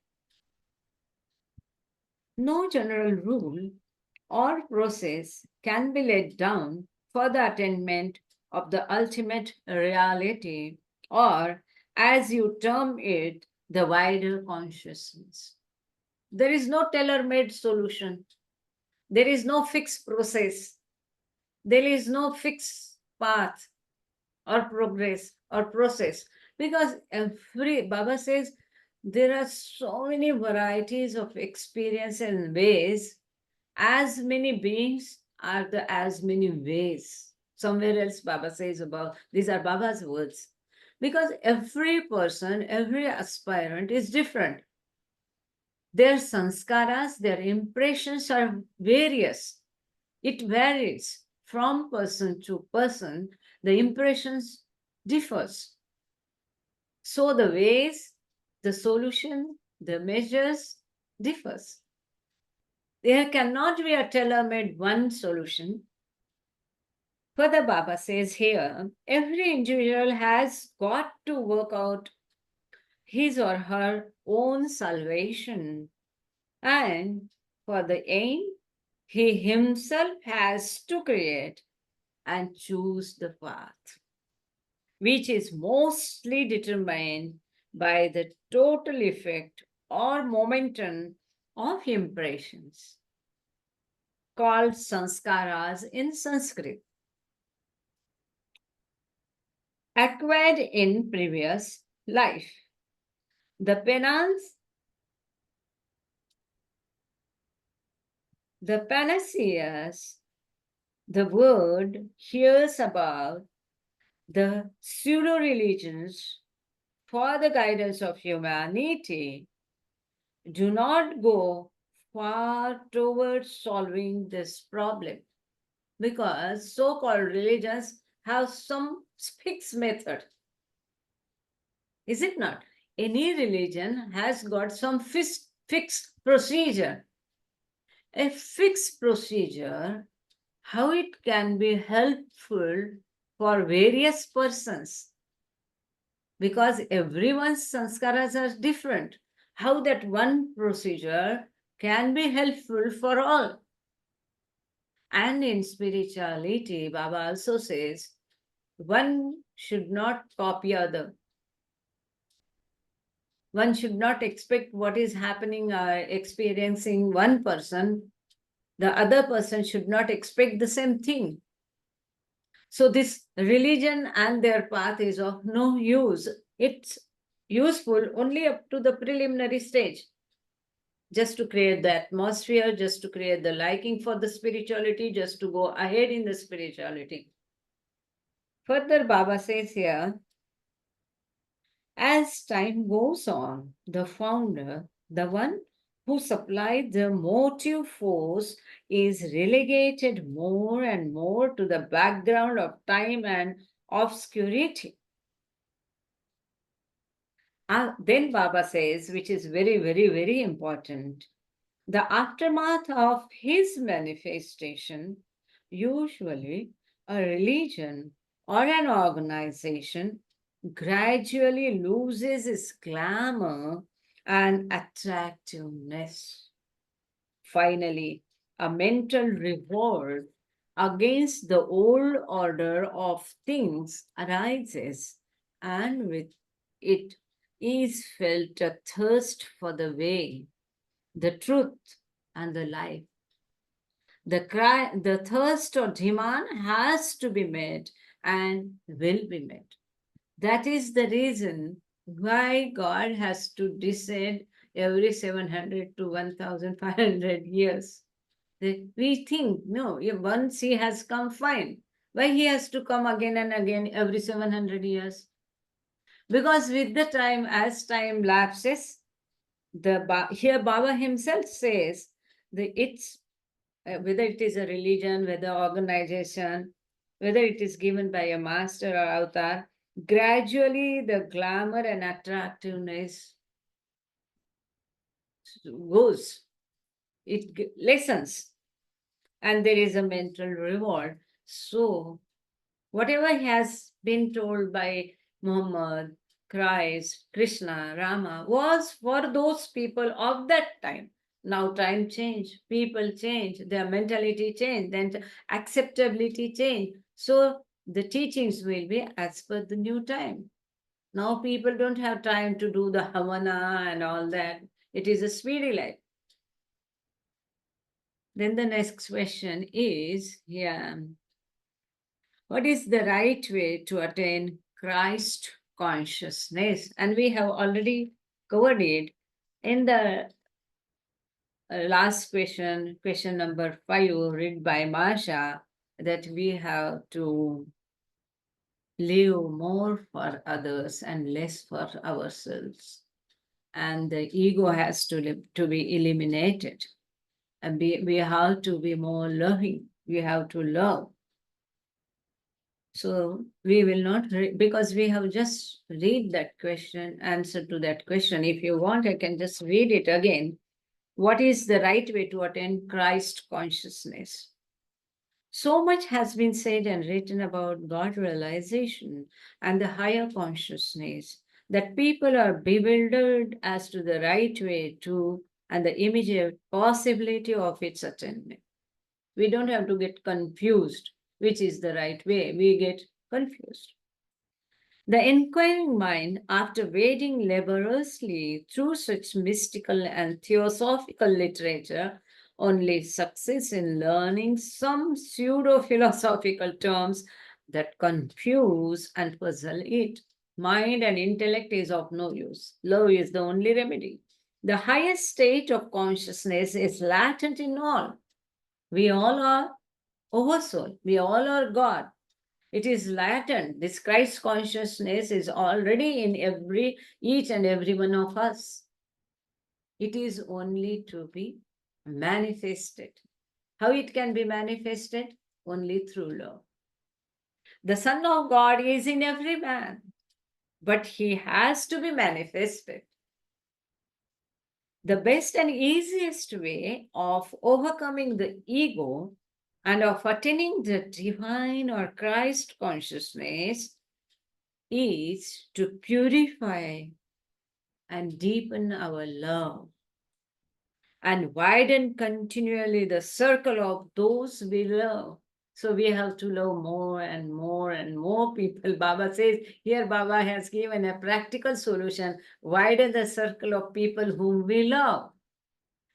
No general rule or process can be laid down for the attainment of the ultimate reality, or as you term it, the wider consciousness. There is no tailor-made solution. There is no fixed process. There is no fixed path or progress or process, because Baba says there are so many varieties of experience and ways. As many beings are the as many ways. Somewhere else Baba says about, these are Baba's words, because every person, every aspirant is different. Their sanskaras, their impressions are various. It varies from person to person. The impressions differs. So the ways, the solution, the measures differs. There cannot be a tailor-made one solution. Further, Baba says here, every individual has got to work out his or her own salvation. And for the aim, he himself has to create and choose the path, which is mostly determined by the total effect or momentum of impressions, called sanskaras in Sanskrit, acquired in previous life. The panaceas, the word hears about the pseudo religions for the guidance of humanity, do not go far towards solving this problem, because so-called religions have some fixed method. Is it not? Any religion has got some fixed procedure. A fixed procedure, how it can be helpful for various persons, because everyone's sanskaras are different. How that one procedure can be helpful for all. And in spirituality, Baba also says, one should not copy other. One should not expect what is happening, experiencing one person, the other person should not expect the same thing. So this religion and their path is of no use. It's useful only up to the preliminary stage, just to create the atmosphere, just to create the liking for the spirituality, just to go ahead in the spirituality. Further, Baba says here, as time goes on, the founder, the one who supply the motive force is relegated more and more to the background of time and obscurity. Then Baba says, which is very, very, very important, the aftermath of his manifestation, usually a religion or an organization, gradually loses its glamour and attractiveness. Finally, a mental revolt against the old order of things arises, and with it is felt a thirst for the way, the truth, and the life. The thirst or demand has to be met and will be met. That is the reason why God has to descend every 700 to 1500 years. We think, no, once he has come, fine. Why he has to come again and again every 700 years? Because with the time, as time lapses, here Baba himself says that it's whether it is a religion, whether organization, whether it is given by a master or avatar, gradually the glamour and attractiveness goes, it lessens, and there is a mental reward. So, whatever has been told by Muhammad, Christ, Krishna, Rama was for those people of that time. Now time change, people change, their mentality change, then acceptability change. So the teachings will be as per the new time. Now people don't have time to do the Havana and all that. It is a speedy life. Then the next question is, what is the right way to attain Christ consciousness? And we have already covered it in the last question, question number 5, read by Masha, that we have to live more for others and less for ourselves. And the ego has to be eliminated. And we have to be more loving. We have to love. So we will not, because we have just read that question, answer to that question. If you want, I can just read it again. What is the right way to attain Christ consciousness? So much has been said and written about God realization and the higher consciousness that people are bewildered as to the right way to and the immediate possibility of its attainment. We don't have to get confused which is the right way. We get confused. The inquiring mind, after wading laboriously through such mystical and theosophical literature, only succeeds in learning some pseudo-philosophical terms that confuse and puzzle it. Mind and intellect is of no use. Love is the only remedy. The highest state of consciousness is latent in all. We all are oversoul. We all are God. It is latent. This Christ consciousness is already in each and every one of us. It is only to be manifested. How it can be manifested? Only through love. The Son of God is in every man, but he has to be manifested. The best and easiest way of overcoming the ego and of attaining the divine or Christ consciousness is to purify and deepen our love and widen continually the circle of those we love. So we have to love more and more and more people. Baba says, here Baba has given a practical solution, widen the circle of people whom we love.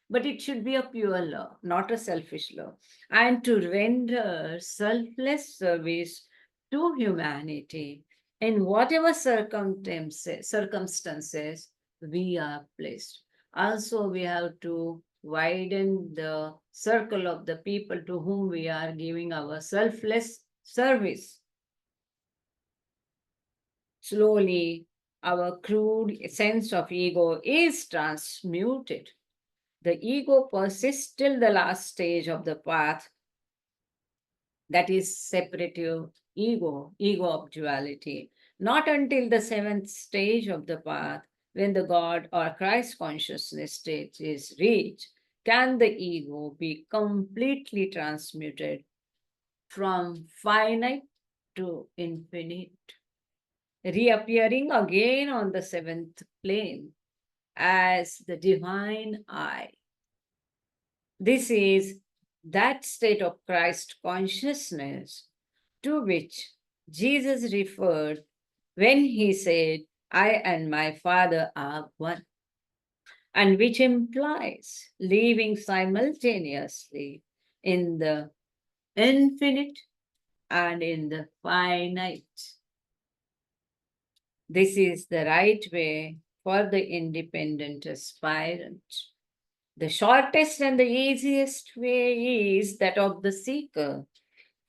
But it should be a pure love, not a selfish love. And to render selfless service to humanity in whatever circumstances we are placed. Also, we have to widen the circle of the people to whom we are giving our selfless service. Slowly, our crude sense of ego is transmuted the ego persists till the last stage of the path, that is separative ego of duality. Not until the seventh stage of the path, when the God or Christ consciousness stage is reached, can the ego be completely transmuted from finite to infinite, reappearing again on the seventh plane as the divine I. This is that state of Christ consciousness to which Jesus referred when he said, I and my Father are one, and which implies living simultaneously in the infinite and in the finite. This is the right way for the independent aspirant. The shortest and the easiest way is that of the seeker,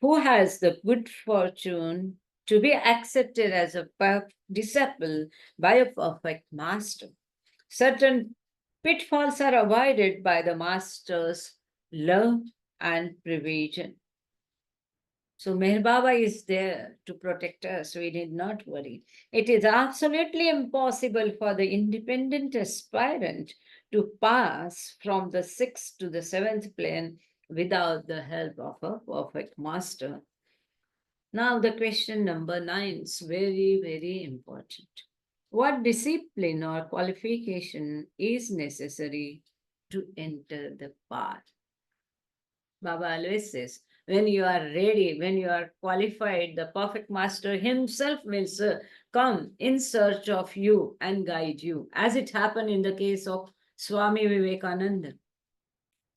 who has the good fortune to be accepted as a disciple by a perfect master. Certain pitfalls are avoided by the master's love and provision. So Meher Baba is there to protect us. We need not worry. It is absolutely impossible for the independent aspirant to pass from the sixth to the seventh plane without the help of a perfect master. Now the question number 9 is very, very important. What discipline or qualification is necessary to enter the path? Baba always says, when you are ready, when you are qualified, the perfect master himself will come in search of you and guide you, as it happened in the case of Swami Vivekananda.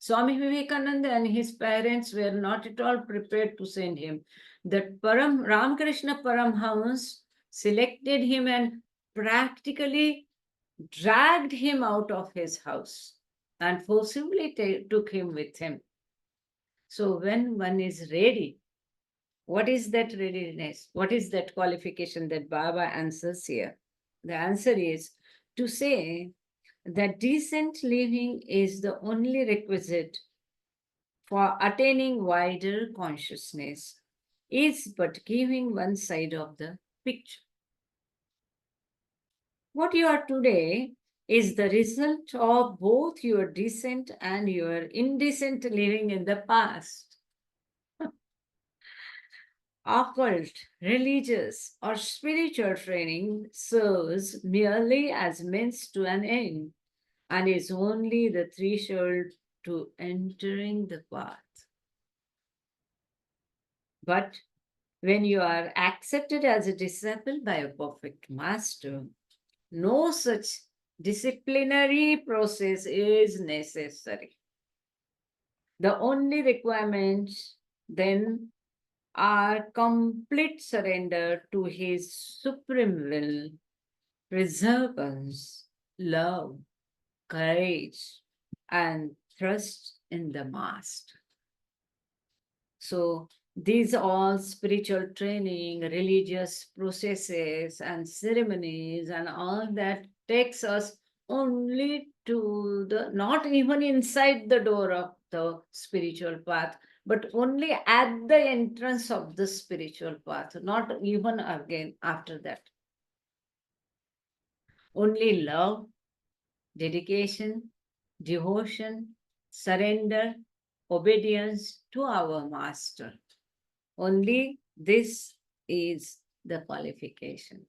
Swami Vivekananda and his parents were not at all prepared to send him. That Ramakrishna Paramhans selected him and practically dragged him out of his house and forcibly took him with him. So when one is ready, what is that readiness? What is that qualification that Baba answers here? The answer is to say that decent living is the only requisite for attaining wider consciousness, is but giving one side of the picture. What you are today is the result of both your decent and your indecent living in the past. Occult, religious, or spiritual training serves merely as means to an end and is only the threshold to entering the path. But when you are accepted as a disciple by a perfect master, no such disciplinary process is necessary. The only requirements then are complete surrender to his supreme will, perseverance, love, courage, and trust in the master. So these all spiritual training, religious processes and ceremonies and all that takes us only to the, not even inside the door of the spiritual path, but only at the entrance of the spiritual path, not even again after that. Only love, dedication, devotion, surrender, obedience to our master. Only this is the qualification.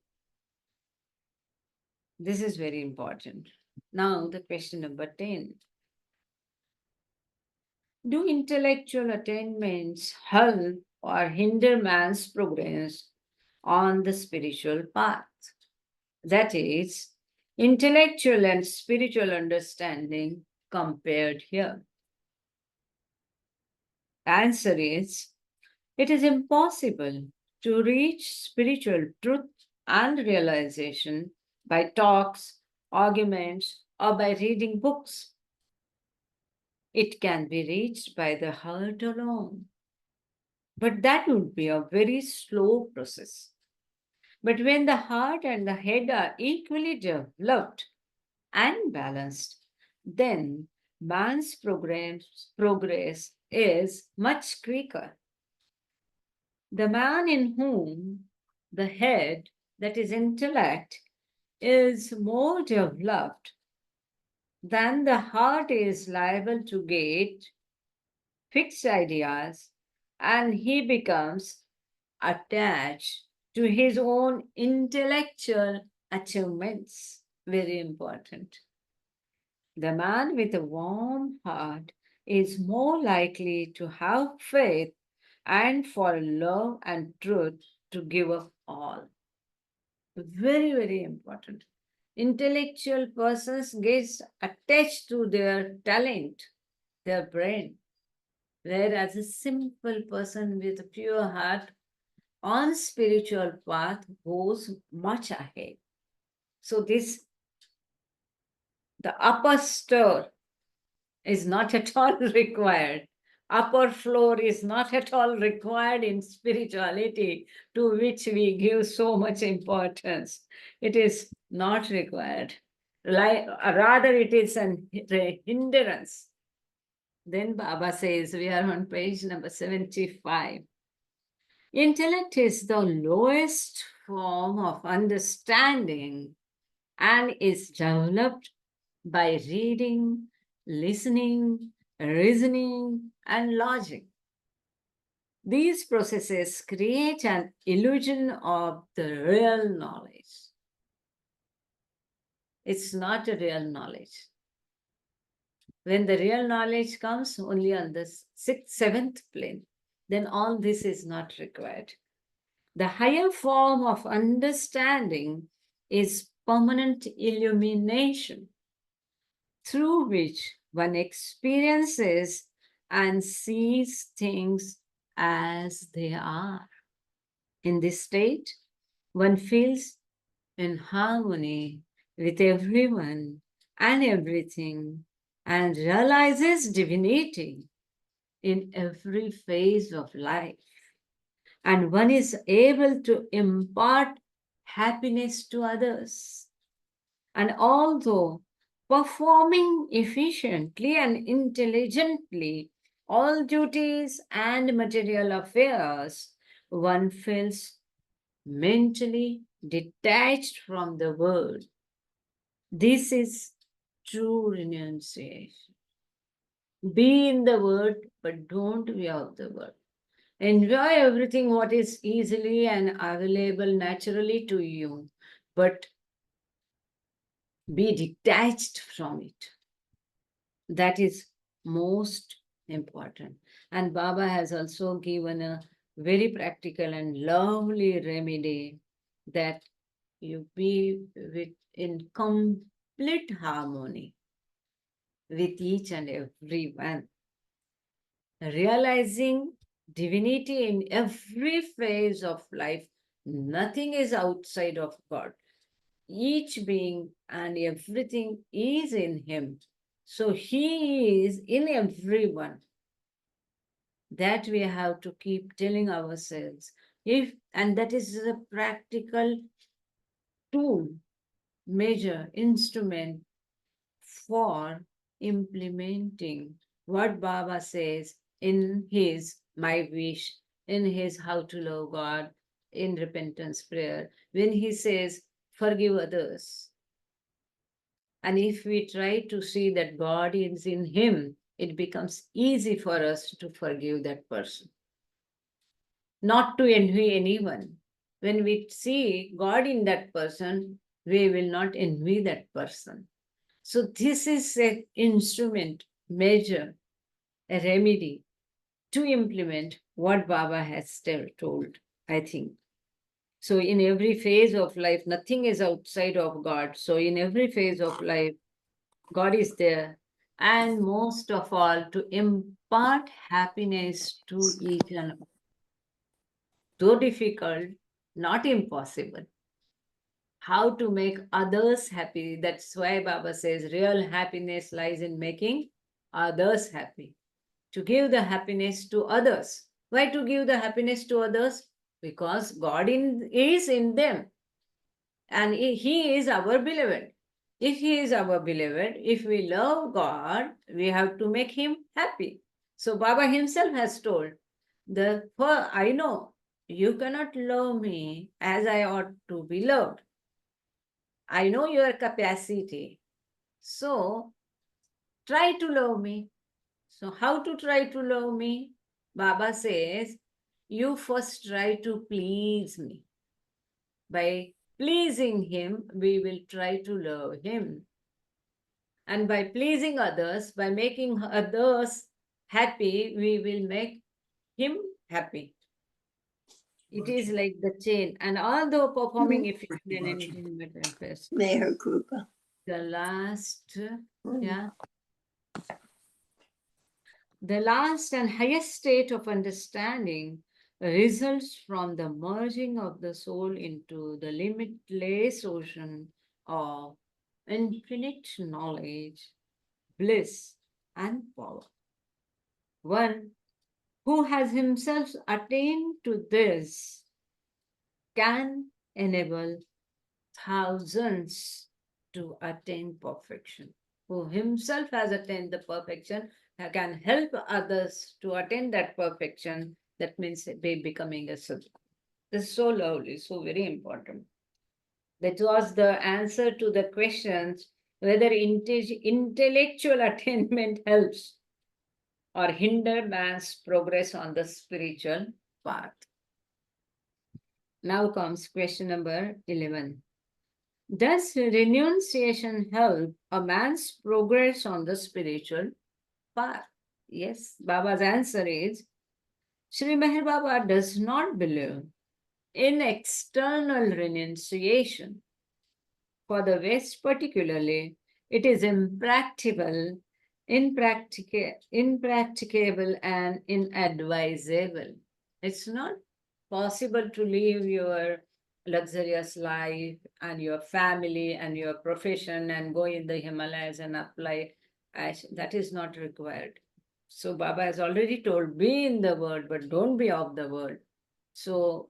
This is very important. Now, the question number 10. Do intellectual attainments help or hinder man's progress on the spiritual path? That is, intellectual and spiritual understanding compared here. Answer is, it is impossible to reach spiritual truth and realization by talks, arguments, or by reading books. It can be reached by the heart alone. But that would be a very slow process. But when the heart and the head are equally developed and balanced, then man's progress is much quicker. The man in whom the head, that is intellect, is more developed than the heart is liable to get fixed ideas, and he becomes attached to his own intellectual achievements. Very important. The man with a warm heart is more likely to have faith and for love and truth to give up all. Very, very important. Intellectual persons get attached to their talent, their brain, whereas a simple person with a pure heart on spiritual path goes much ahead. So this, the upper stir is not at all required. Upper floor is not at all required in spirituality, to which we give so much importance. It is not required. Rather, it is a hindrance. Then Baba says, we are on page number 75. Intellect is the lowest form of understanding and is developed by reading, listening, reasoning, and logic. These processes create an illusion of the real knowledge. It's not a real knowledge. When the real knowledge comes only on the sixth, seventh plane, then all this is not required. The higher form of understanding is permanent illumination, through which one experiences and sees things as they are. In this state, one feels in harmony with everyone and everything and realizes divinity in every phase of life. And one is able to impart happiness to others. And although performing efficiently and intelligently all duties and material affairs, one feels mentally detached from the world. This is true renunciation. Be in the world, but don't be of the world. Enjoy everything what is easily and available naturally to you, but be detached from it. That is most important. And Baba has also given a very practical and lovely remedy that you be in complete harmony with each and every one, realizing divinity in every phase of life. Nothing is outside of God. Each being and everything is in him. So he is in everyone. That we have to keep telling ourselves. And that is a practical tool, measure, instrument for implementing what Baba says in his My Wish, in his How to Love God, in repentance prayer, when he says, forgive others. And if we try to see that God is in him, it becomes easy for us to forgive that person. Not to envy anyone. When we see God in that person, we will not envy that person. So this is an instrument, measure, a remedy to implement what Baba has told, I think. So in every phase of life, nothing is outside of God. So in every phase of life, God is there. And most of all, to impart happiness to each and all. Though difficult, not impossible. How to make others happy. That's why Baba says real happiness lies in making others happy. To give the happiness to others. Why to give the happiness to others? Because God is in them. And he is our beloved. If he is our beloved, if we love God, we have to make him happy. So Baba himself has told, I know you cannot love me as I ought to be loved. I know your capacity. So try to love me. So how to try to love me? Baba says, you first try to please me. By pleasing him, we will try to love him. And by pleasing others, by making others happy, we will make him happy. It is like the chain. And although performing efficiently and anything but manifest, Meherkrupa. the last, yeah, the last and highest state of understanding results from the merging of the soul into the limitless ocean of infinite knowledge, bliss, and power. One who has himself attained to this can enable thousands to attain perfection. Who himself has attained the perfection can help others to attain that perfection. That means be becoming a sadhu. This is so lovely, so very important. That was the answer to the questions whether intellectual attainment helps or hinder man's progress on the spiritual path. Now comes question number 11. Does renunciation help a man's progress on the spiritual path? Yes, Baba's answer is Sri Meher Baba does not believe in external renunciation. For the West, particularly, it is impracticable and inadvisable. It's not possible to live your luxurious life and your family and your profession and go in the Himalayas and apply. That is not required. So Baba has already told, be in the world, but don't be of the world. So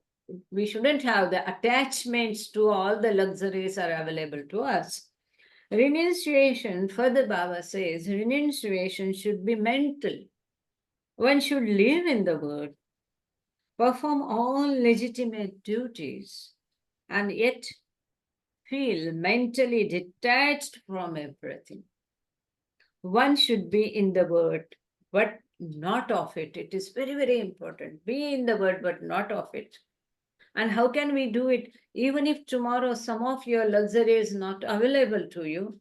we shouldn't have the attachments to all the luxuries are available to us. Renunciation, further Baba says, renunciation should be mental. One should live in the world, perform all legitimate duties, and yet feel mentally detached from everything. One should be in the word, but not of it. It is very, very important. Be in the word, but not of it. And how can we do it? Even if tomorrow some of your luxury is not available to you,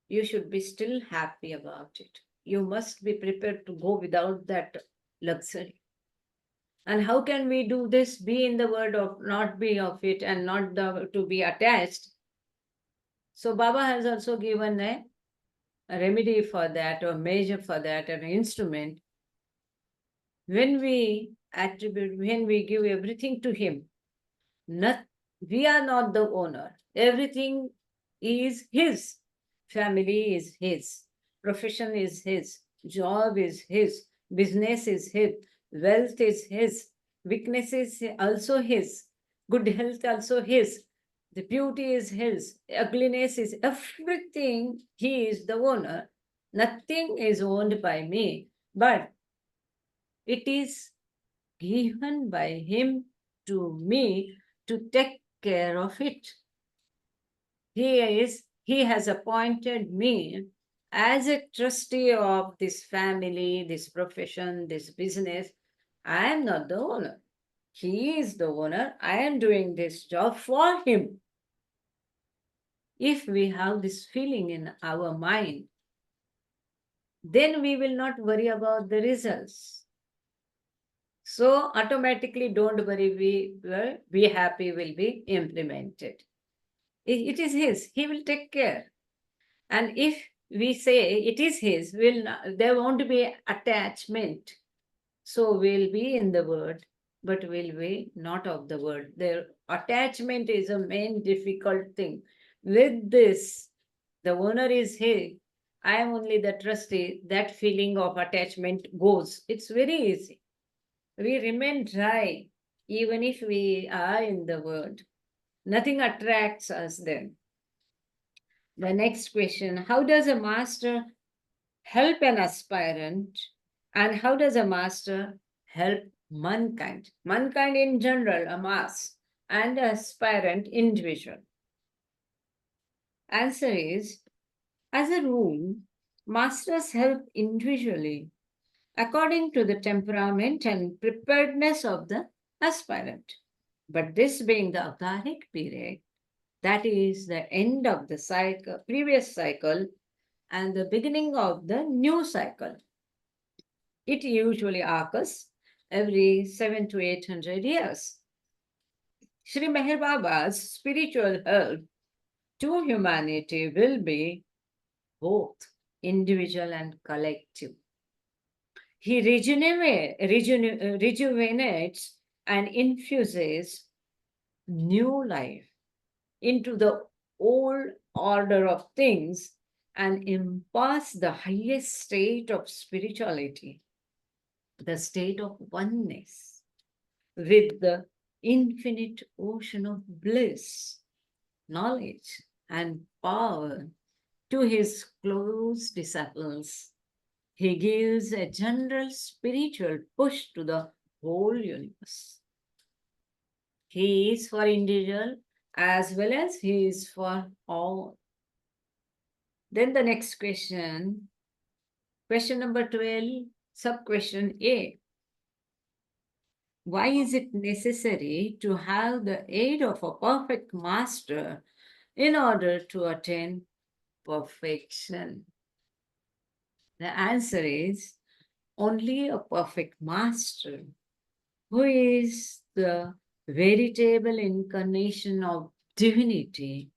you should be still happy about it. You must be prepared to go without that luxury. And how can we do this? Be in the word of not be of it and not to be attached. So Baba has also given a remedy for that or measure for that, an instrument. When we give everything to him, we are not the owner. Everything is his. Family is his. Profession is his. Job is his. Business is his. Wealth is his. Weakness is also his. Good health also his. The beauty is his. Ugliness is everything. He is the owner. Nothing is owned by me, but it is given by him to me to take care of it. He has appointed me as a trustee of this family, this profession, this business. I am not the owner. He is the owner. I am doing this job for him. If we have this feeling in our mind, then we will not worry about the results. So automatically, don't worry, we will be happy will be implemented. It is his, he will take care. And if we say it is his, there won't be attachment. So we'll be in the word, but we'll be not of the word. Their attachment is a main difficult thing. With this, the owner is his, I am only the trustee, that feeling of attachment goes. It's very easy. We remain dry, even if we are in the word. Nothing attracts us then. The next question, how does a master help an aspirant, and how does a master help mankind? Mankind in general, a mass, and an aspirant individual. Answer is, as a rule, masters help individually according to the temperament and preparedness of the aspirant. But this being the agaric period, that is the end of the cycle, previous cycle, and the beginning of the new cycle. It usually occurs every 700 to 800 years. Sri Meher Baba's spiritual help to humanity will be both individual and collective. He rejuvenates and infuses new life into the old order of things and imparts the highest state of spirituality, the state of oneness with the infinite ocean of bliss, knowledge, and power to his close disciples. He gives a general spiritual push to the whole universe. He is for individual as well as he is for all. Then the next question number 12, sub question A. Why is it necessary to have the aid of a perfect master in order to attain perfection? The answer is, only a perfect master who is the veritable incarnation of divinity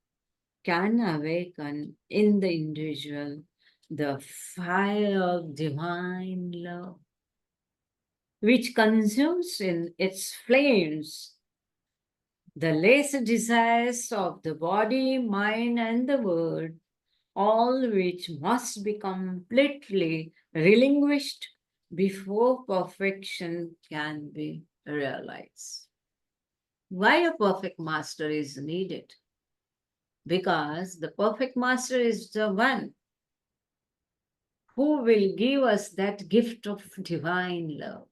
can awaken in the individual the fire of divine love, which consumes in its flames the lesser desires of the body, mind, and the world, all which must be completely relinquished before perfection can be realized. Why a perfect master is needed? Because the perfect master is the one who will give us that gift of divine love.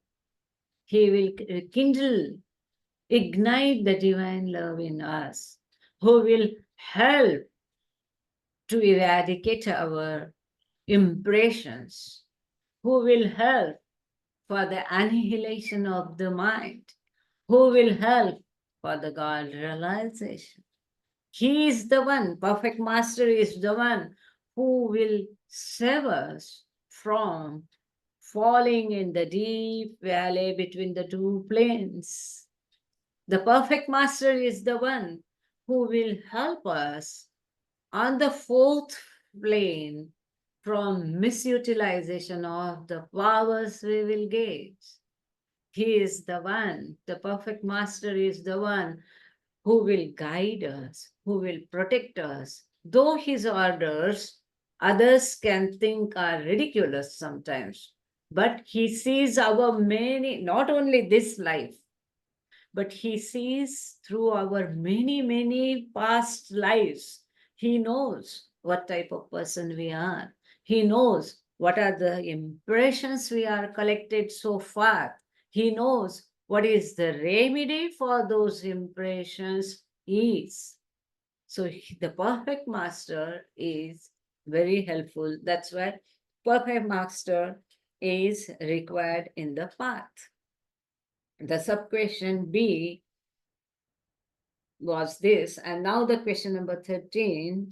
He will kindle, ignite the divine love in us, who will help to eradicate our impressions, who will help for the annihilation of the mind, who will help for the God realization. He is the one, perfect master is the one who will save us from falling in the deep valley between the two plains. The perfect master is the one who will help us on the fourth plane from misutilization of the powers we will get. He is the one, the perfect master is the one who will guide us, who will protect us. Though his orders, others can think are ridiculous sometimes, but he sees our many, not only this life, but he sees through our many, many past lives. He knows what type of person we are. He knows what are the impressions we are collected so far. He knows what is the remedy for those impressions is. So the perfect master is very helpful. That's why perfect master is required in the path. The sub question B was this, and now the question number 13.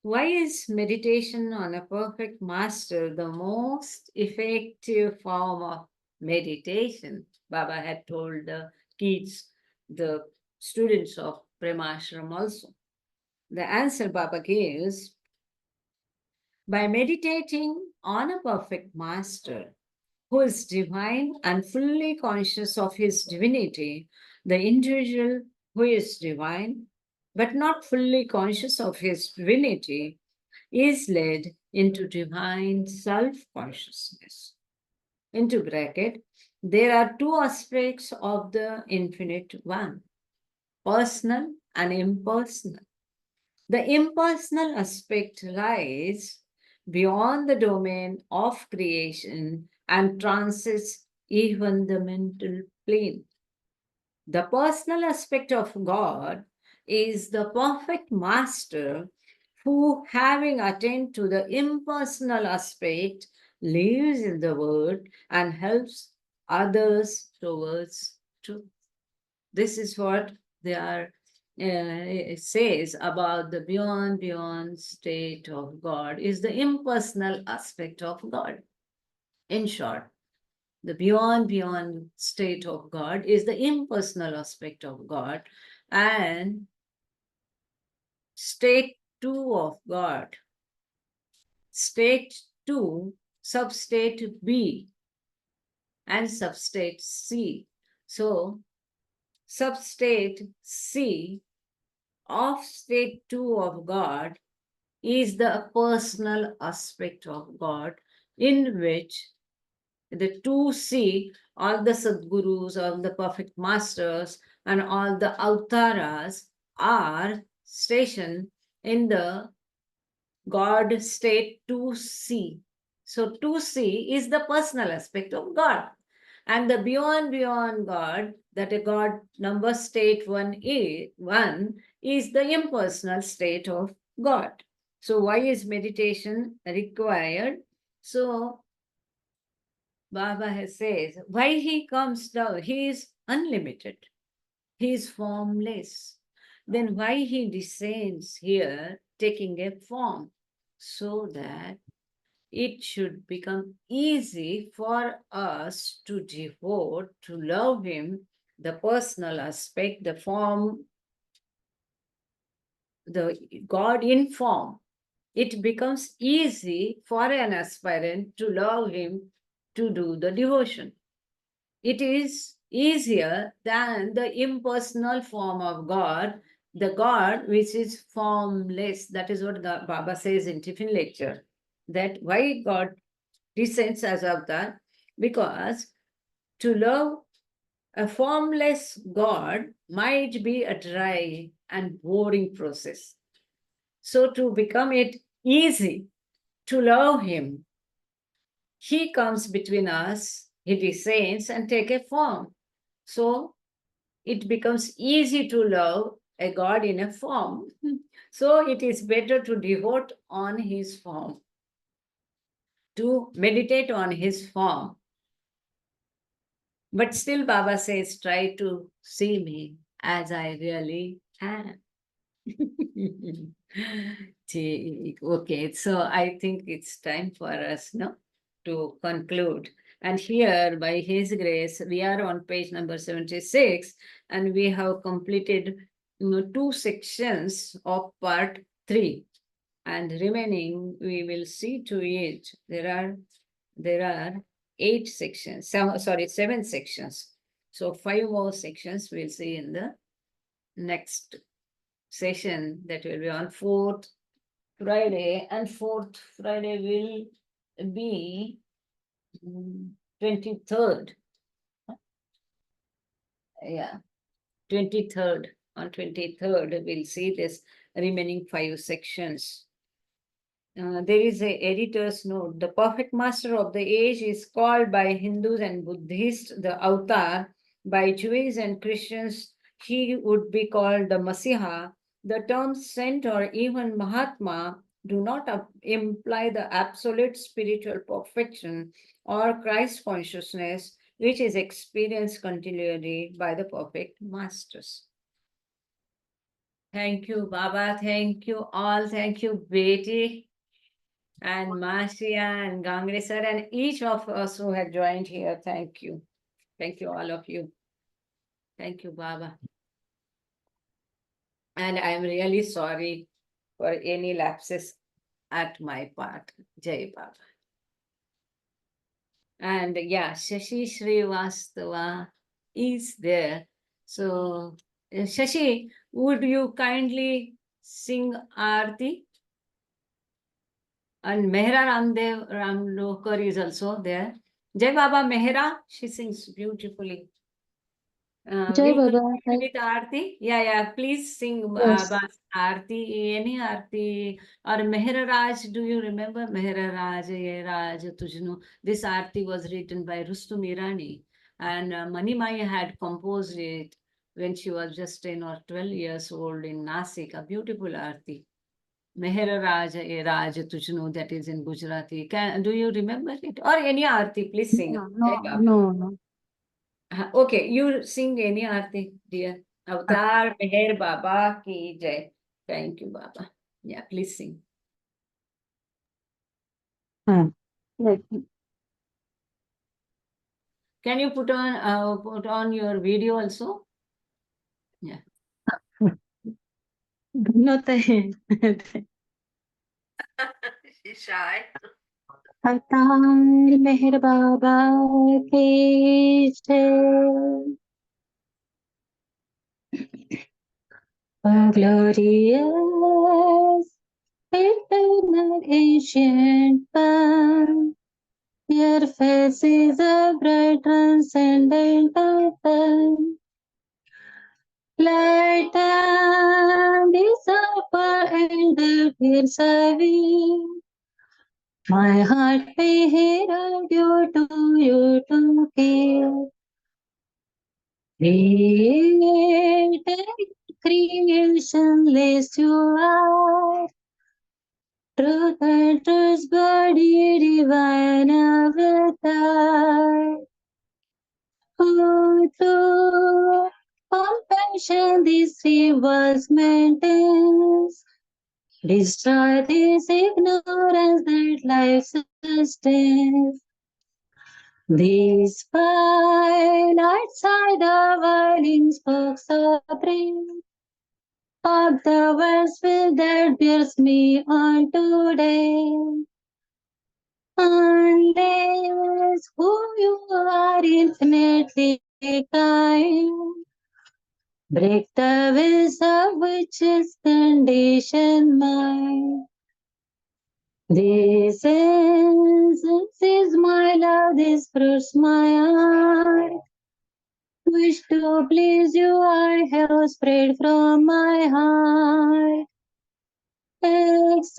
Why is meditation on a perfect master the most effective form of meditation? Baba had told the kids, the students of Premashram also. The answer Baba gives, by meditating on a perfect master who is divine and fully conscious of his divinity, the individual who is divine but not fully conscious of his divinity is led into divine self-consciousness. Into bracket, there are two aspects of the infinite one, personal and impersonal. The impersonal aspect lies beyond the domain of creation and transcends even the mental plane. The personal aspect of God is the perfect master who, having attained to the impersonal aspect, lives in the world and helps others towards truth. This is what they are it says about the beyond state of God is the impersonal aspect of God. In short, the beyond state of God is the impersonal aspect of God, and state 2 of God, state 2, substate B, and substate C. So, substate C of state 2 of God is the personal aspect of God, in which the 2C, all the Sadgurus, all the perfect masters, and all the avtaras are stationed in the God state 2C. So 2C is the personal aspect of God. And the beyond God, that a God number state 1 is the impersonal state of God. So why is meditation required? So Baba has says, why he comes down? He is unlimited. He is formless. Then why he descends here taking a form? So that it should become easy for us to devote, to love him, the personal aspect, the form, the God in form. It becomes easy for an aspirant to love him, to do the devotion. It is easier than the impersonal form of God, the God which is formless. That is what Baba says in Tiffin lecture. That why God descends as avatar? Because to love a formless God might be a dry and boring process. So to become it easy to love him, he comes between us, he descends and take a form. So it becomes easy to love a God in a form. So it is better to devote on his form, to meditate on his form. But still, Baba says, try to see me as I really am. Okay, so I think it's time for us now to conclude. And here, by His grace, we are on page number 76, and we have completed 2 sections of part 3. And remaining, we will see to it. There are 8 sections. Sorry, 7 sections. So 5 more sections we'll see in the next session, that will be on 4th Friday, and 4th Friday will be 23rd. Yeah, 23rd. On 23rd, we'll see this remaining 5 sections. There is a editor's note. The perfect master of the age is called by Hindus and Buddhists the avatar. By Jews and Christians, he would be called the Messiah. The terms saint or even Mahatma do not imply the absolute spiritual perfection or Christ consciousness, which is experienced continually by the perfect masters. Thank you, Baba. Thank you all. Thank you, Betty and Marcia and Gangre sir, and each of us who have joined here. Thank you. Thank you, all of you. Thank you, Baba. And I'm really sorry for any lapses at my part. Jai Baba. And yeah, Shashi Srivastava is there. So, Shashi, would you kindly sing Aarti? And Mehra Ramdev Ramlokar is also there. Jai Baba Mehra, she sings beautifully. Jai We'll Baba. continue with Aarti. Yeah, please sing Yes. Aarti, any Aarti. Or Meher Raj, do you remember? Meher Raj, Ye Raj, Tujhnu. This Aarti was written by Rustum Irani. And Manimai had composed it when she was just 10 or 12 years old in Nasik. A beautiful Aarti. Meher Raj, Ye Raj, Tujhnu, that is in Gujarati. Do you remember it? Or any Aarti, please sing. Jai Baba. No. Okay, you sing any Aarti, dear. Avatar Meher Baba ki jai. Thank you, Baba. Yeah, please sing. Like, Can you put on your video also? Yeah. no te. She's shy. Avatar Meher Baba ki jai. Oh, glorious, eternal, ancient one. Your face is a bright, transcendent open. Light and disappear and the tears away. My heart may hear you to care. Created creation less you are. Truth and truth's body divine avatar. Oh, through compassion this was maintains. Destroy this ignorance that life sustains. These fine outside the violin spokes of dream of the words will that bears me on today. Unless who you are infinitely kind, break the wills of which is conditioned mind. This is my love, this fruits my heart. Wish to please you, I have spread from my heart. Accept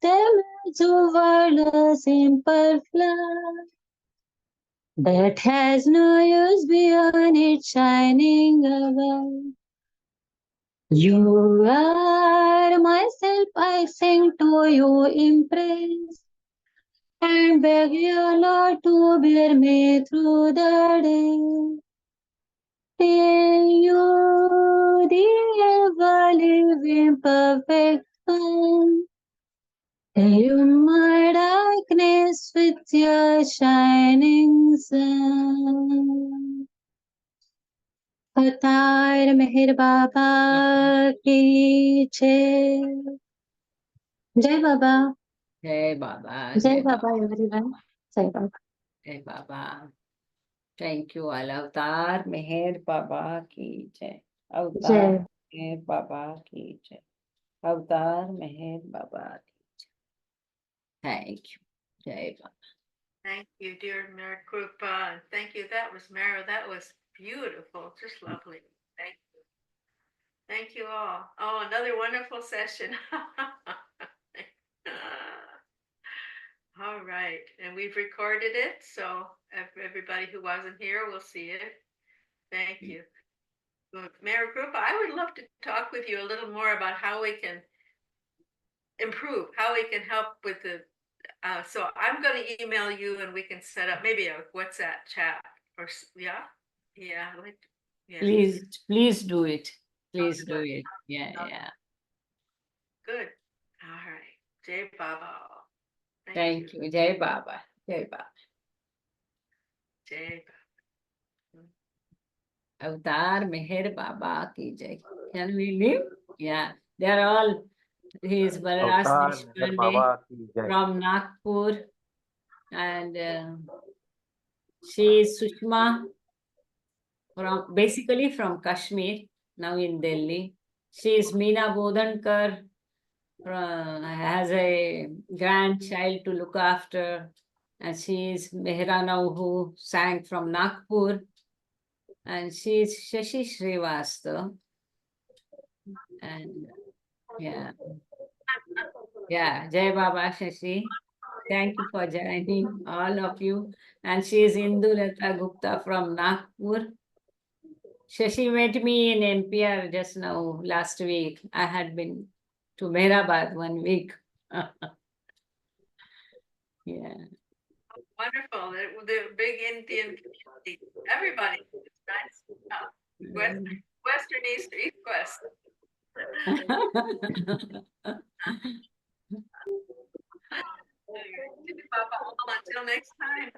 the words of a simple flower that has no use beyond its shining above. You are myself, I sing to you in praise and beg your Lord to bear me through the day. Till you, the ever-living perfect one, illume my darkness with your shining sun. Avatar Meher Baba ki jai. Jai Baba. Jai Baba. Jai Baba, everyone. Jai Baba. Jai Baba. Thank you, all. Avatar Meher Baba ki jai. Avatar Jai. Meher Baba ki jai. Avatar Meher Baba ki jai. Thank you. Jai Baba. Thank you, dear Meherkrupa. And thank you. That was Mara. That was beautiful. Just lovely. Thank you. Thank you all. Oh, another wonderful session. All right. And we've recorded it. So everybody who wasn't here will see it. Thank you. Meherkrupa, I would love to talk with you a little more about how we can improve, how we can help with the so I'm going to email you and we can set up maybe a WhatsApp chat or yeah, like yeah. Please do it. Please do it. Yeah. Good. All right. Jai Baba. Thank you. Jai Baba. Jai Baba. Jai Avatar Meher Baba ki jai. Can we leave? Yeah. They are all his Balaras अवतार मेहर बाबा Deshpande की जय. from Nagpur. And she is Sushma basically from Kashmir, now in Delhi. She is Meena Bodhankar, has a grandchild to look after. And she is Mehrana who sang from Nagpur. and she is Shashi Srivastava. And yeah, Jai Baba Shashi. Thank you for joining, all of you. And she is Indulata Gupta from Nagpur. Shashi met me in NPR just now, last week. I had been to Meherabad 1 week. Yeah. Wonderful. The big Indian community. Everybody. It's nice. Western, east, east, west. Until next time.